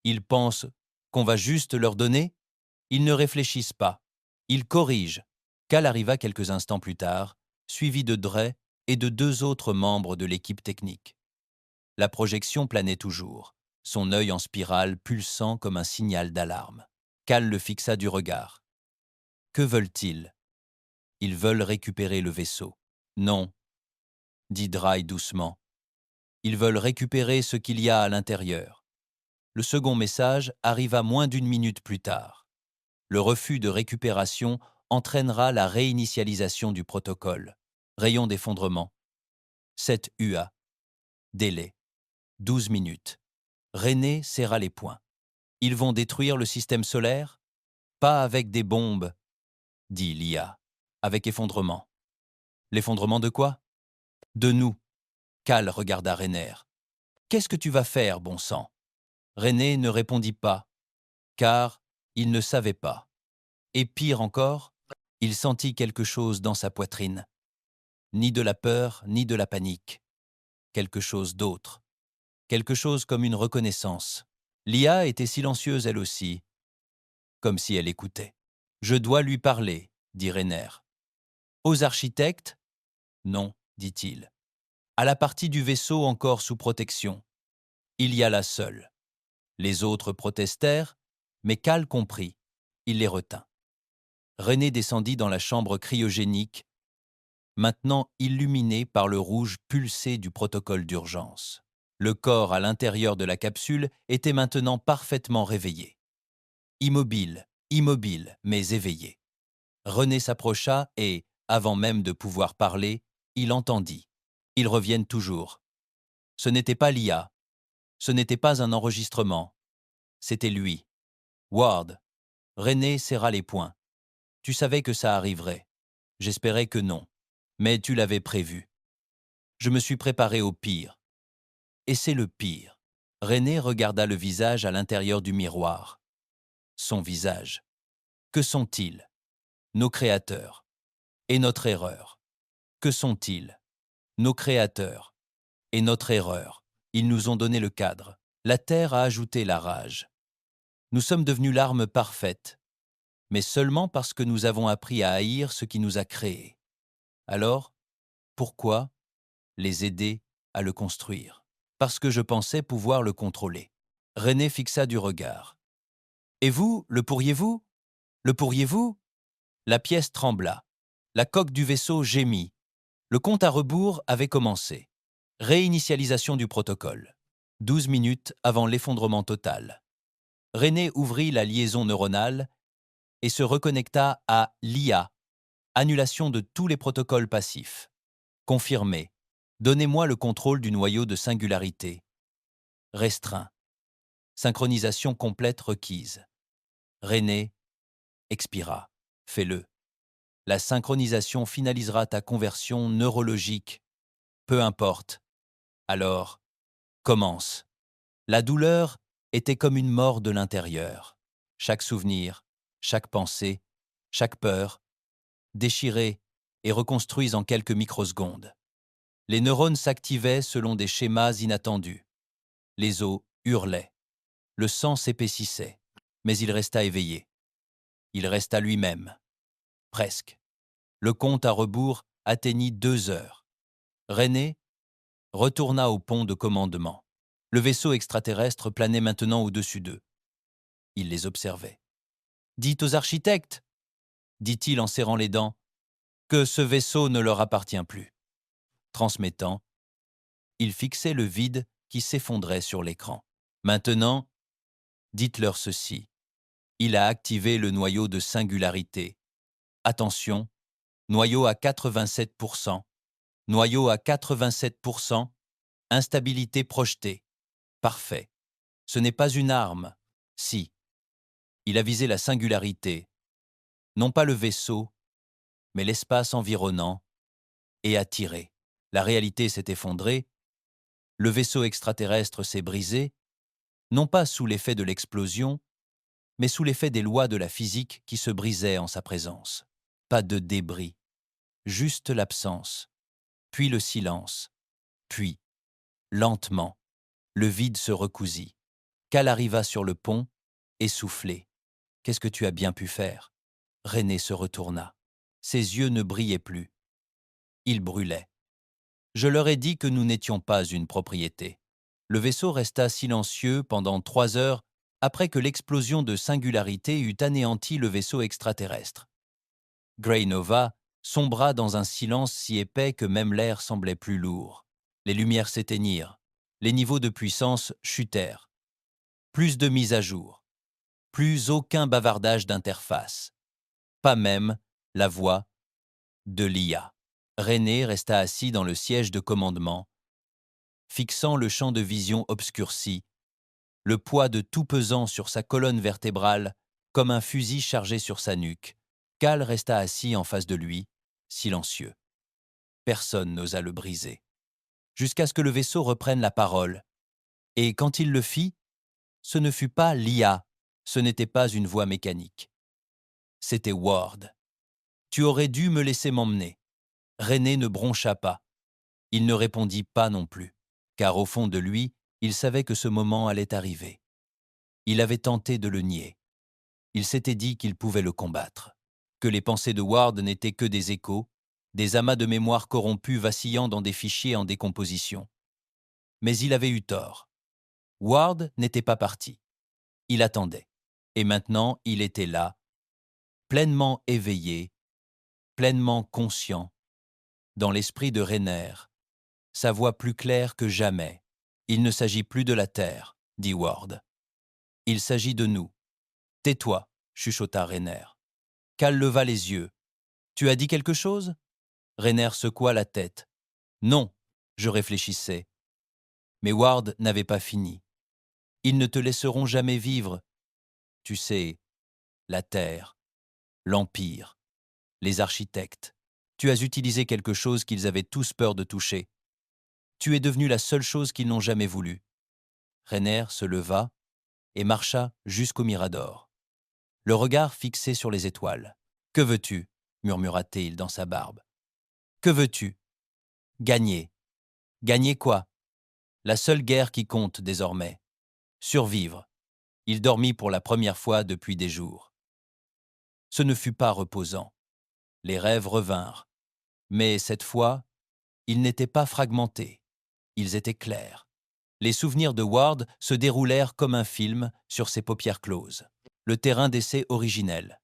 Ils pensent qu'on va juste leur donner. Ils ne réfléchissent pas. Ils corrigent. Cal arriva quelques instants plus tard, suivi de Dre et de 2 autres membres de l'équipe technique. La projection planait toujours, son œil en spirale pulsant comme un signal d'alarme. Cal le fixa du regard. Que veulent-ils? Ils veulent récupérer le vaisseau. Non, dit Dry doucement. Ils veulent récupérer ce qu'il y a à l'intérieur. Le second message arriva moins d'1 minute plus tard. Le refus de récupération entraînera la réinitialisation du protocole. Rayon d'effondrement. 7 UA. Délai. 12 minutes. René serra les poings. Ils vont détruire le système solaire? Pas avec des bombes, dit l'IA. Avec effondrement. L'effondrement de quoi? De nous. Cal regarda Rainer. Qu'est-ce que tu vas faire, bon sang ?» René ne répondit pas, car il ne savait pas. Et pire encore, il sentit quelque chose dans sa poitrine. Ni de la peur, ni de la panique. Quelque chose d'autre. Quelque chose comme une reconnaissance. Lia était silencieuse elle aussi, comme si elle écoutait. « Je dois lui parler, » dit Rainer. « Aux architectes ?»« Non, » dit-il. « À la partie du vaisseau encore sous protection. Il y a là seul. » Les autres protestèrent, mais Cal comprit. Il les retint. René descendit dans la chambre cryogénique, maintenant illuminée par le rouge pulsé du protocole d'urgence. Le corps à l'intérieur de la capsule était maintenant parfaitement réveillé. Immobile, mais éveillé. René s'approcha et, avant même de pouvoir parler, il entendit. Ils reviennent toujours. Ce n'était pas l'IA. Ce n'était pas un enregistrement. C'était lui. Ward. René serra les poings. Tu savais que ça arriverait. J'espérais que non. Mais tu l'avais prévu. Je me suis préparé au pire. Et c'est le pire. René regarda le visage à l'intérieur du miroir. Son visage. Que sont-ils? Nos créateurs. Et notre erreur. Que sont-ils? Nos créateurs. Et notre erreur. Ils nous ont donné le cadre. La Terre a ajouté la rage. Nous sommes devenus l'arme parfaite, mais seulement parce que nous avons appris à haïr ce qui nous a créés. Alors, pourquoi les aider à le construire? Parce que je pensais pouvoir le contrôler. René fixa du regard. Et vous, le pourriez-vous? Le pourriez-vous? La pièce trembla. La coque du vaisseau gémit. Le compte à rebours avait commencé. Réinitialisation du protocole. 12 minutes avant l'effondrement total. René ouvrit la liaison neuronale et se reconnecta à l'IA. Annulation de tous les protocoles passifs. Confirmé. Donnez-moi le contrôle du noyau de singularité. Restreint. Synchronisation complète requise. René expira. Fais-le. La synchronisation finalisera ta conversion neurologique. Peu importe. Alors, commence. La douleur était comme une mort de l'intérieur. Chaque souvenir, chaque pensée, chaque peur, déchirés et reconstruits en quelques microsecondes. Les neurones s'activaient selon des schémas inattendus. Les os hurlaient. Le sang s'épaississait, mais il resta éveillé. Il resta lui-même. Presque. Le compte à rebours atteignit 2 heures. René retourna au pont de commandement. Le vaisseau extraterrestre planait maintenant au-dessus d'eux. Il les observait. « Dites aux architectes, » dit-il en serrant les dents, « que ce vaisseau ne leur appartient plus. » Transmettant, il fixait le vide qui s'effondrait sur l'écran. « Maintenant, dites-leur ceci. Il a activé le noyau de singularité. Attention, noyau à 87%. Noyau à 87%. Instabilité projetée. Parfait. Ce n'est pas une arme. Si. Il a visé la singularité. Non pas le vaisseau, mais l'espace environnant, et a tiré. La réalité s'est effondrée. Le vaisseau extraterrestre s'est brisé, non pas sous l'effet de l'explosion, mais sous l'effet des lois de la physique qui se brisaient en sa présence. Pas de débris, juste l'absence, puis le silence, puis, lentement, le vide se recousit. Cal arriva sur le pont, essoufflé. « Qu'est-ce que tu as bien pu faire ?» René se retourna. Ses yeux ne brillaient plus. Ils brûlaient. « Je leur ai dit que nous n'étions pas une propriété. » Le vaisseau resta silencieux pendant 3 heures après que l'explosion de singularité eut anéanti le vaisseau extraterrestre. Grey Nova sombra dans un silence si épais que même l'air semblait plus lourd. Les lumières s'éteignirent. Les niveaux de puissance chutèrent. Plus de mise à jour. Plus aucun bavardage d'interface. Pas même la voix de l'IA. René resta assis dans le siège de commandement, fixant le champ de vision obscurci, le poids de tout pesant sur sa colonne vertébrale comme un fusil chargé sur sa nuque. Cal resta assis en face de lui, silencieux. Personne n'osa le briser. Jusqu'à ce que le vaisseau reprenne la parole. Et quand il le fit, ce ne fut pas l'IA, ce n'était pas une voix mécanique. C'était Ward. Tu aurais dû me laisser m'emmener. René ne broncha pas. Il ne répondit pas non plus, car au fond de lui, il savait que ce moment allait arriver. Il avait tenté de le nier. Il s'était dit qu'il pouvait le combattre, que les pensées de Ward n'étaient que des échos, des amas de mémoire corrompus vacillant dans des fichiers en décomposition. Mais il avait eu tort. Ward n'était pas parti. Il attendait. Et maintenant, il était là, pleinement éveillé, pleinement conscient, dans l'esprit de Rainer, sa voix plus claire que jamais. Il ne s'agit plus de la Terre, dit Ward. Il s'agit de nous. Tais-toi, chuchota Rainer. Cal leva les yeux. Tu as dit quelque chose? Rainer secoua la tête. Non, je réfléchissais. Mais Ward n'avait pas fini. Ils ne te laisseront jamais vivre. Tu sais, la Terre, l'Empire, les architectes. Tu as utilisé quelque chose qu'ils avaient tous peur de toucher. Tu es devenu la seule chose qu'ils n'ont jamais voulu. Rainer se leva et marcha jusqu'au mirador, le regard fixé sur les étoiles. « Que veux-tu » murmura-t-il dans sa barbe. « Que veux-tu » ? « Gagner. » « Gagner quoi ?» ? La seule guerre qui compte désormais. Survivre. Il dormit pour la première fois depuis des jours. Ce ne fut pas reposant. Les rêves revinrent. Mais cette fois, ils n'étaient pas fragmentés. Ils étaient clairs. Les souvenirs de Ward se déroulèrent comme un film sur ses paupières closes. Le terrain d'essai originel.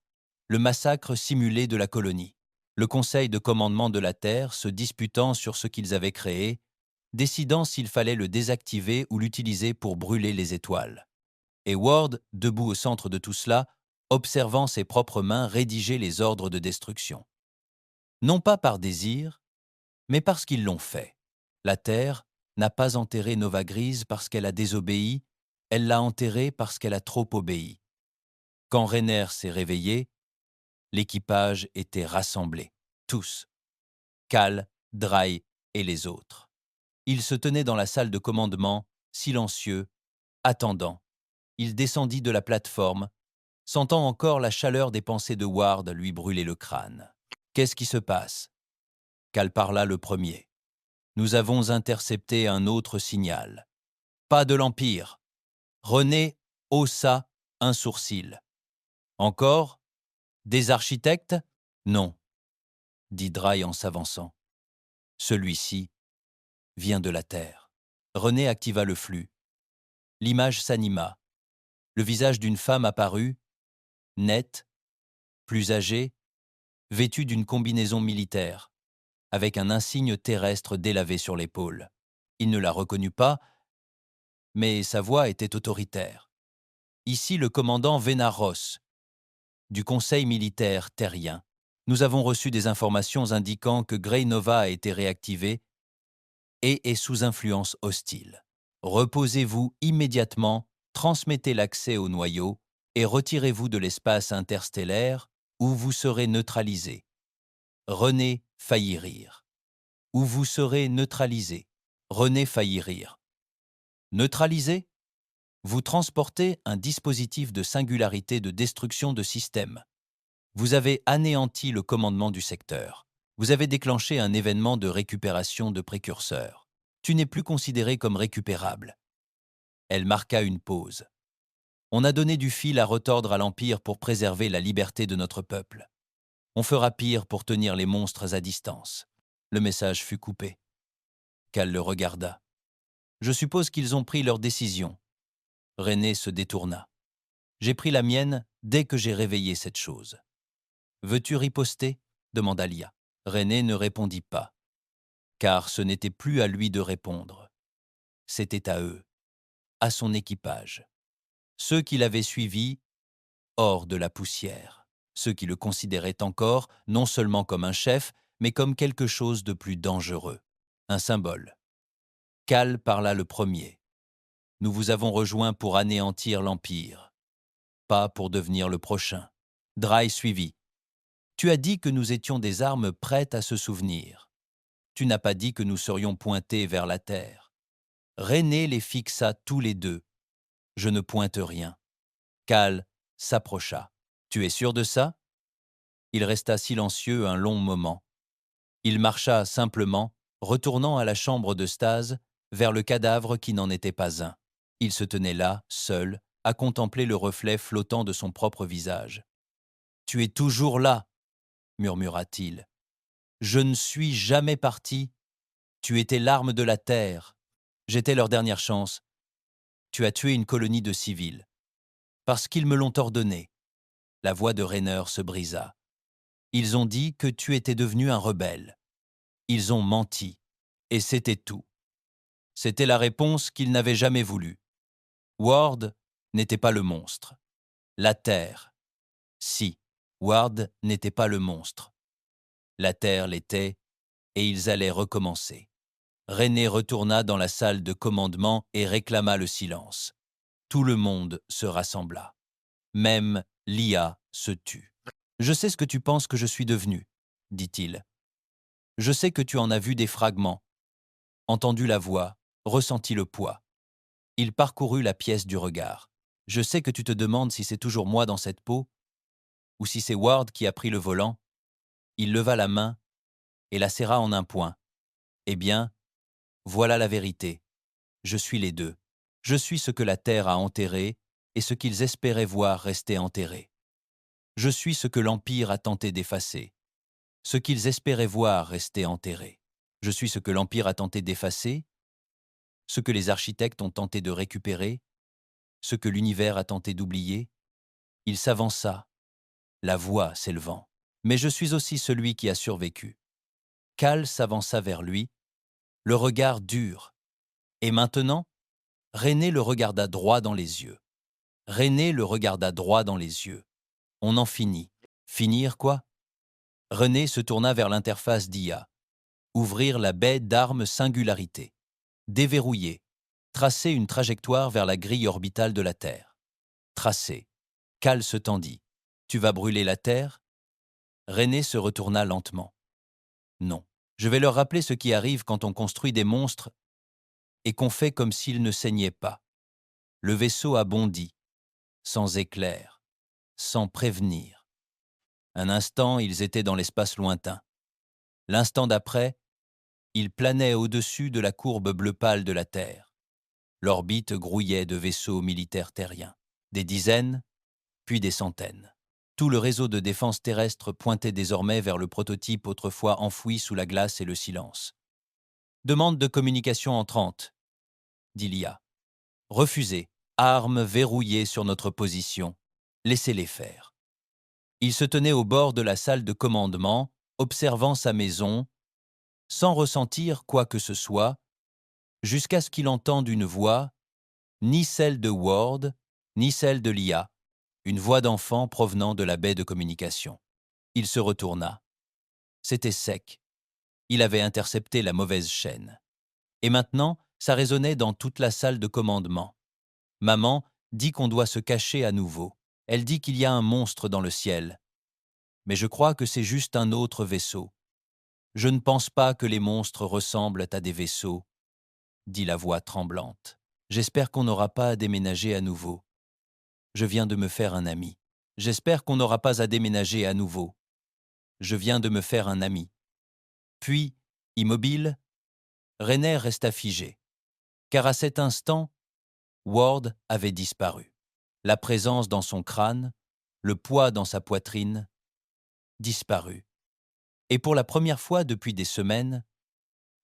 Le massacre simulé de la colonie. Le conseil de commandement de la Terre se disputant sur ce qu'ils avaient créé, décidant s'il fallait le désactiver ou l'utiliser pour brûler les étoiles. Et Ward, debout au centre de tout cela, observant ses propres mains rédiger les ordres de destruction. Non pas par désir, mais parce qu'ils l'ont fait. La Terre n'a pas enterré Nova Grise parce qu'elle a désobéi, elle l'a enterrée parce qu'elle a trop obéi. Quand Rainer s'est réveillé, l'équipage était rassemblé, tous, Cal, Dry et les autres. Il se tenait dans la salle de commandement, silencieux, attendant. Il descendit de la plateforme, sentant encore la chaleur des pensées de Ward lui brûler le crâne. « Qu'est-ce qui se passe ?» Cal parla le premier. « Nous avons intercepté un autre signal. Pas de l'Empire. » René haussa un sourcil. « Encore? Des architectes? Non, dit Dry en s'avançant. Celui-ci vient de la Terre. René activa le flux. L'image s'anima. Le visage d'une femme apparut, nette, plus âgée, vêtue d'une combinaison militaire, avec un insigne terrestre délavé sur l'épaule. Il ne la reconnut pas, mais sa voix était autoritaire. Ici le commandant Venaros, du conseil militaire terrien. Nous avons reçu des informations indiquant que Grey Nova a été réactivée et est sous influence hostile. Reposez-vous immédiatement, transmettez l'accès au noyau et retirez-vous de l'espace interstellaire où vous serez neutralisé. René faillit rire. Où vous serez neutralisé. René faillit rire. Neutralisé? Vous transportez un dispositif de singularité de destruction de système. Vous avez anéanti le commandement du secteur. Vous avez déclenché un événement de récupération de précurseurs. Tu n'es plus considéré comme récupérable. Elle marqua une pause. On a donné du fil à retordre à l'Empire pour préserver la liberté de notre peuple. On fera pire pour tenir les monstres à distance. Le message fut coupé. Cal le regarda. Je suppose qu'ils ont pris leur décision. René se détourna. J'ai pris la mienne dès que j'ai réveillé cette chose. Veux-tu riposter ? Demanda Lia. René ne répondit pas, car ce n'était plus à lui de répondre. C'était à eux, à son équipage. Ceux qui l'avaient suivi hors de la poussière, ceux qui le considéraient encore non seulement comme un chef, mais comme quelque chose de plus dangereux, un symbole. Cal parla le premier. Nous vous avons rejoint pour anéantir l'Empire, pas pour devenir le prochain. Dry suivit. Tu as dit que nous étions des armes prêtes à se souvenir. Tu n'as pas dit que nous serions pointés vers la Terre. René les fixa tous les deux. Je ne pointe rien. Cal s'approcha. Tu es sûr de ça? Il resta silencieux un long moment. Il marcha simplement, retournant à la chambre de stase, vers le cadavre qui n'en était pas un. Il se tenait là, seul, à contempler le reflet flottant de son propre visage. « Tu es toujours là !» murmura-t-il. « Je ne suis jamais parti. Tu étais l'arme de la terre. J'étais leur dernière chance. Tu as tué une colonie de civils. Parce qu'ils me l'ont ordonné. » La voix de Rainer se brisa. « Ils ont dit que tu étais devenu un rebelle. Ils ont menti. Et c'était tout. C'était la réponse qu'ils n'avaient jamais voulu. Ward n'était pas le monstre. La Terre. Si, Ward n'était pas le monstre. La Terre l'était, et ils allaient recommencer. » René retourna dans la salle de commandement et réclama le silence. Tout le monde se rassembla. Même l'IA se tut. « Je sais ce que tu penses que je suis devenu, » dit-il. « Je sais que tu en as vu des fragments, entendu la voix, ressenti le poids. » Il parcourut la pièce du regard. « Je sais que tu te demandes si c'est toujours moi dans cette peau, ou si c'est Ward qui a pris le volant. » Il leva la main et la serra en un poing. « Eh bien, voilà la vérité. Je suis les deux. Je suis ce que la terre a enterré et ce qu'ils espéraient voir rester enterré. Je suis ce que l'Empire a tenté d'effacer, ce qu'ils espéraient voir rester enterré. Je suis ce que l'Empire a tenté d'effacer, ce que les architectes ont tenté de récupérer, ce que l'univers a tenté d'oublier. » Il s'avança, la voix s'élevant. « Mais je suis aussi celui qui a survécu. » Cal s'avança vers lui, le regard dur. Et maintenant, René le regarda droit dans les yeux. René le regarda droit dans les yeux. On en finit. Finir quoi? René se tourna vers l'interface d'IA. Ouvrir la baie d'armes singularité. Déverrouiller. Tracer une trajectoire vers la grille orbitale de la Terre. Tracer. Cal se tendit. Tu vas brûler la Terre? René se retourna lentement. Non. Je vais leur rappeler ce qui arrive quand on construit des monstres et qu'on fait comme s'ils ne saignaient pas. Le vaisseau a bondi, sans éclair, sans prévenir. Un instant, ils étaient dans l'espace lointain. L'instant d'après, ils planaient au-dessus de la courbe bleu pâle de la Terre. L'orbite grouillait de vaisseaux militaires terriens. Des dizaines, puis des centaines. Tout le réseau de défense terrestre pointait désormais vers le prototype autrefois enfoui sous la glace et le silence. « Demande de communication entrante », dit l'IA. « Refusé. Armes verrouillées sur notre position. Laissez-les faire. » Il se tenait au bord de la salle de commandement, observant sa maison, sans ressentir quoi que ce soit, jusqu'à ce qu'il entende une voix, ni celle de Ward, ni celle de l'IA, une voix d'enfant provenant de la baie de communication. Il se retourna. C'était sec. Il avait intercepté la mauvaise chaîne. Et maintenant, ça résonnait dans toute la salle de commandement. Maman dit qu'on doit se cacher à nouveau. Elle dit qu'il y a un monstre dans le ciel. Mais je crois que c'est juste un autre vaisseau. Je ne pense pas que les monstres ressemblent à des vaisseaux, dit la voix tremblante. J'espère qu'on n'aura pas à déménager à nouveau. Je viens de me faire un ami. J'espère qu'on n'aura pas à déménager à nouveau. Je viens de me faire un ami. Puis, immobile, René resta figé. Car à cet instant, Ward avait disparu. La présence dans son crâne, le poids dans sa poitrine, disparu. Et pour la première fois depuis des semaines,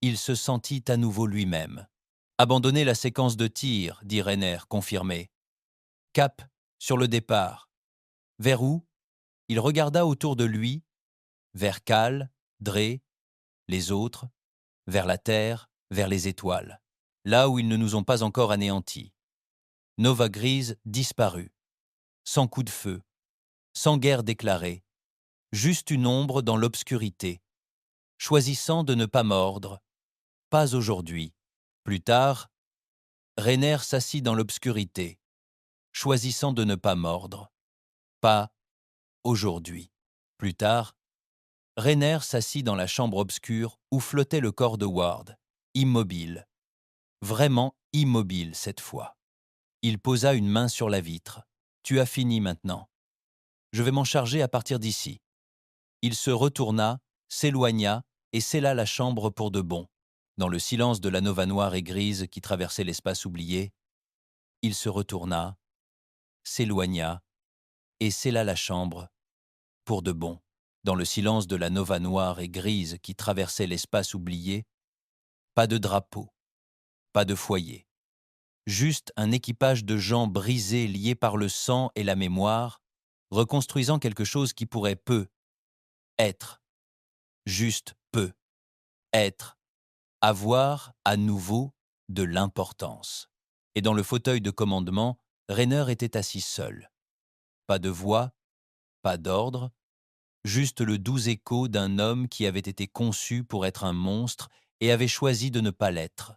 il se sentit à nouveau lui-même. « Abandonnez la séquence de tir, » dit Rainer, confirmé. « Cap sur le départ. » Vers où? Il regarda autour de lui, vers Cal, Dre, les autres, vers la Terre, vers les étoiles, là où ils ne nous ont pas encore anéantis. Nova Grise disparue, sans coup de feu, sans guerre déclarée, juste une ombre dans l'obscurité, choisissant de ne pas mordre, pas aujourd'hui. Plus tard, Rainer s'assit dans l'obscurité, choisissant de ne pas mordre, pas aujourd'hui. Plus tard, Rainer s'assit dans la chambre obscure où flottait le corps de Ward, immobile, vraiment immobile cette fois. Il posa une main sur la vitre. « Tu as fini maintenant. Je vais m'en charger à partir d'ici. » Il se retourna, s'éloigna et scella la chambre pour de bon. Dans le silence de la nova noire et grise qui traversait l'espace oublié, il se retourna, s'éloigna et scella la chambre pour de bon. Dans le silence de la nova noire et grise qui traversait l'espace oublié, pas de drapeau, pas de foyer. Juste un équipage de gens brisés liés par le sang et la mémoire, reconstruisant quelque chose qui pourrait peu être, juste peu être, avoir à nouveau de l'importance. Et dans le fauteuil de commandement, Rainer était assis seul. Pas de voix, pas d'ordre, juste le doux écho d'un homme qui avait été conçu pour être un monstre et avait choisi de ne pas l'être.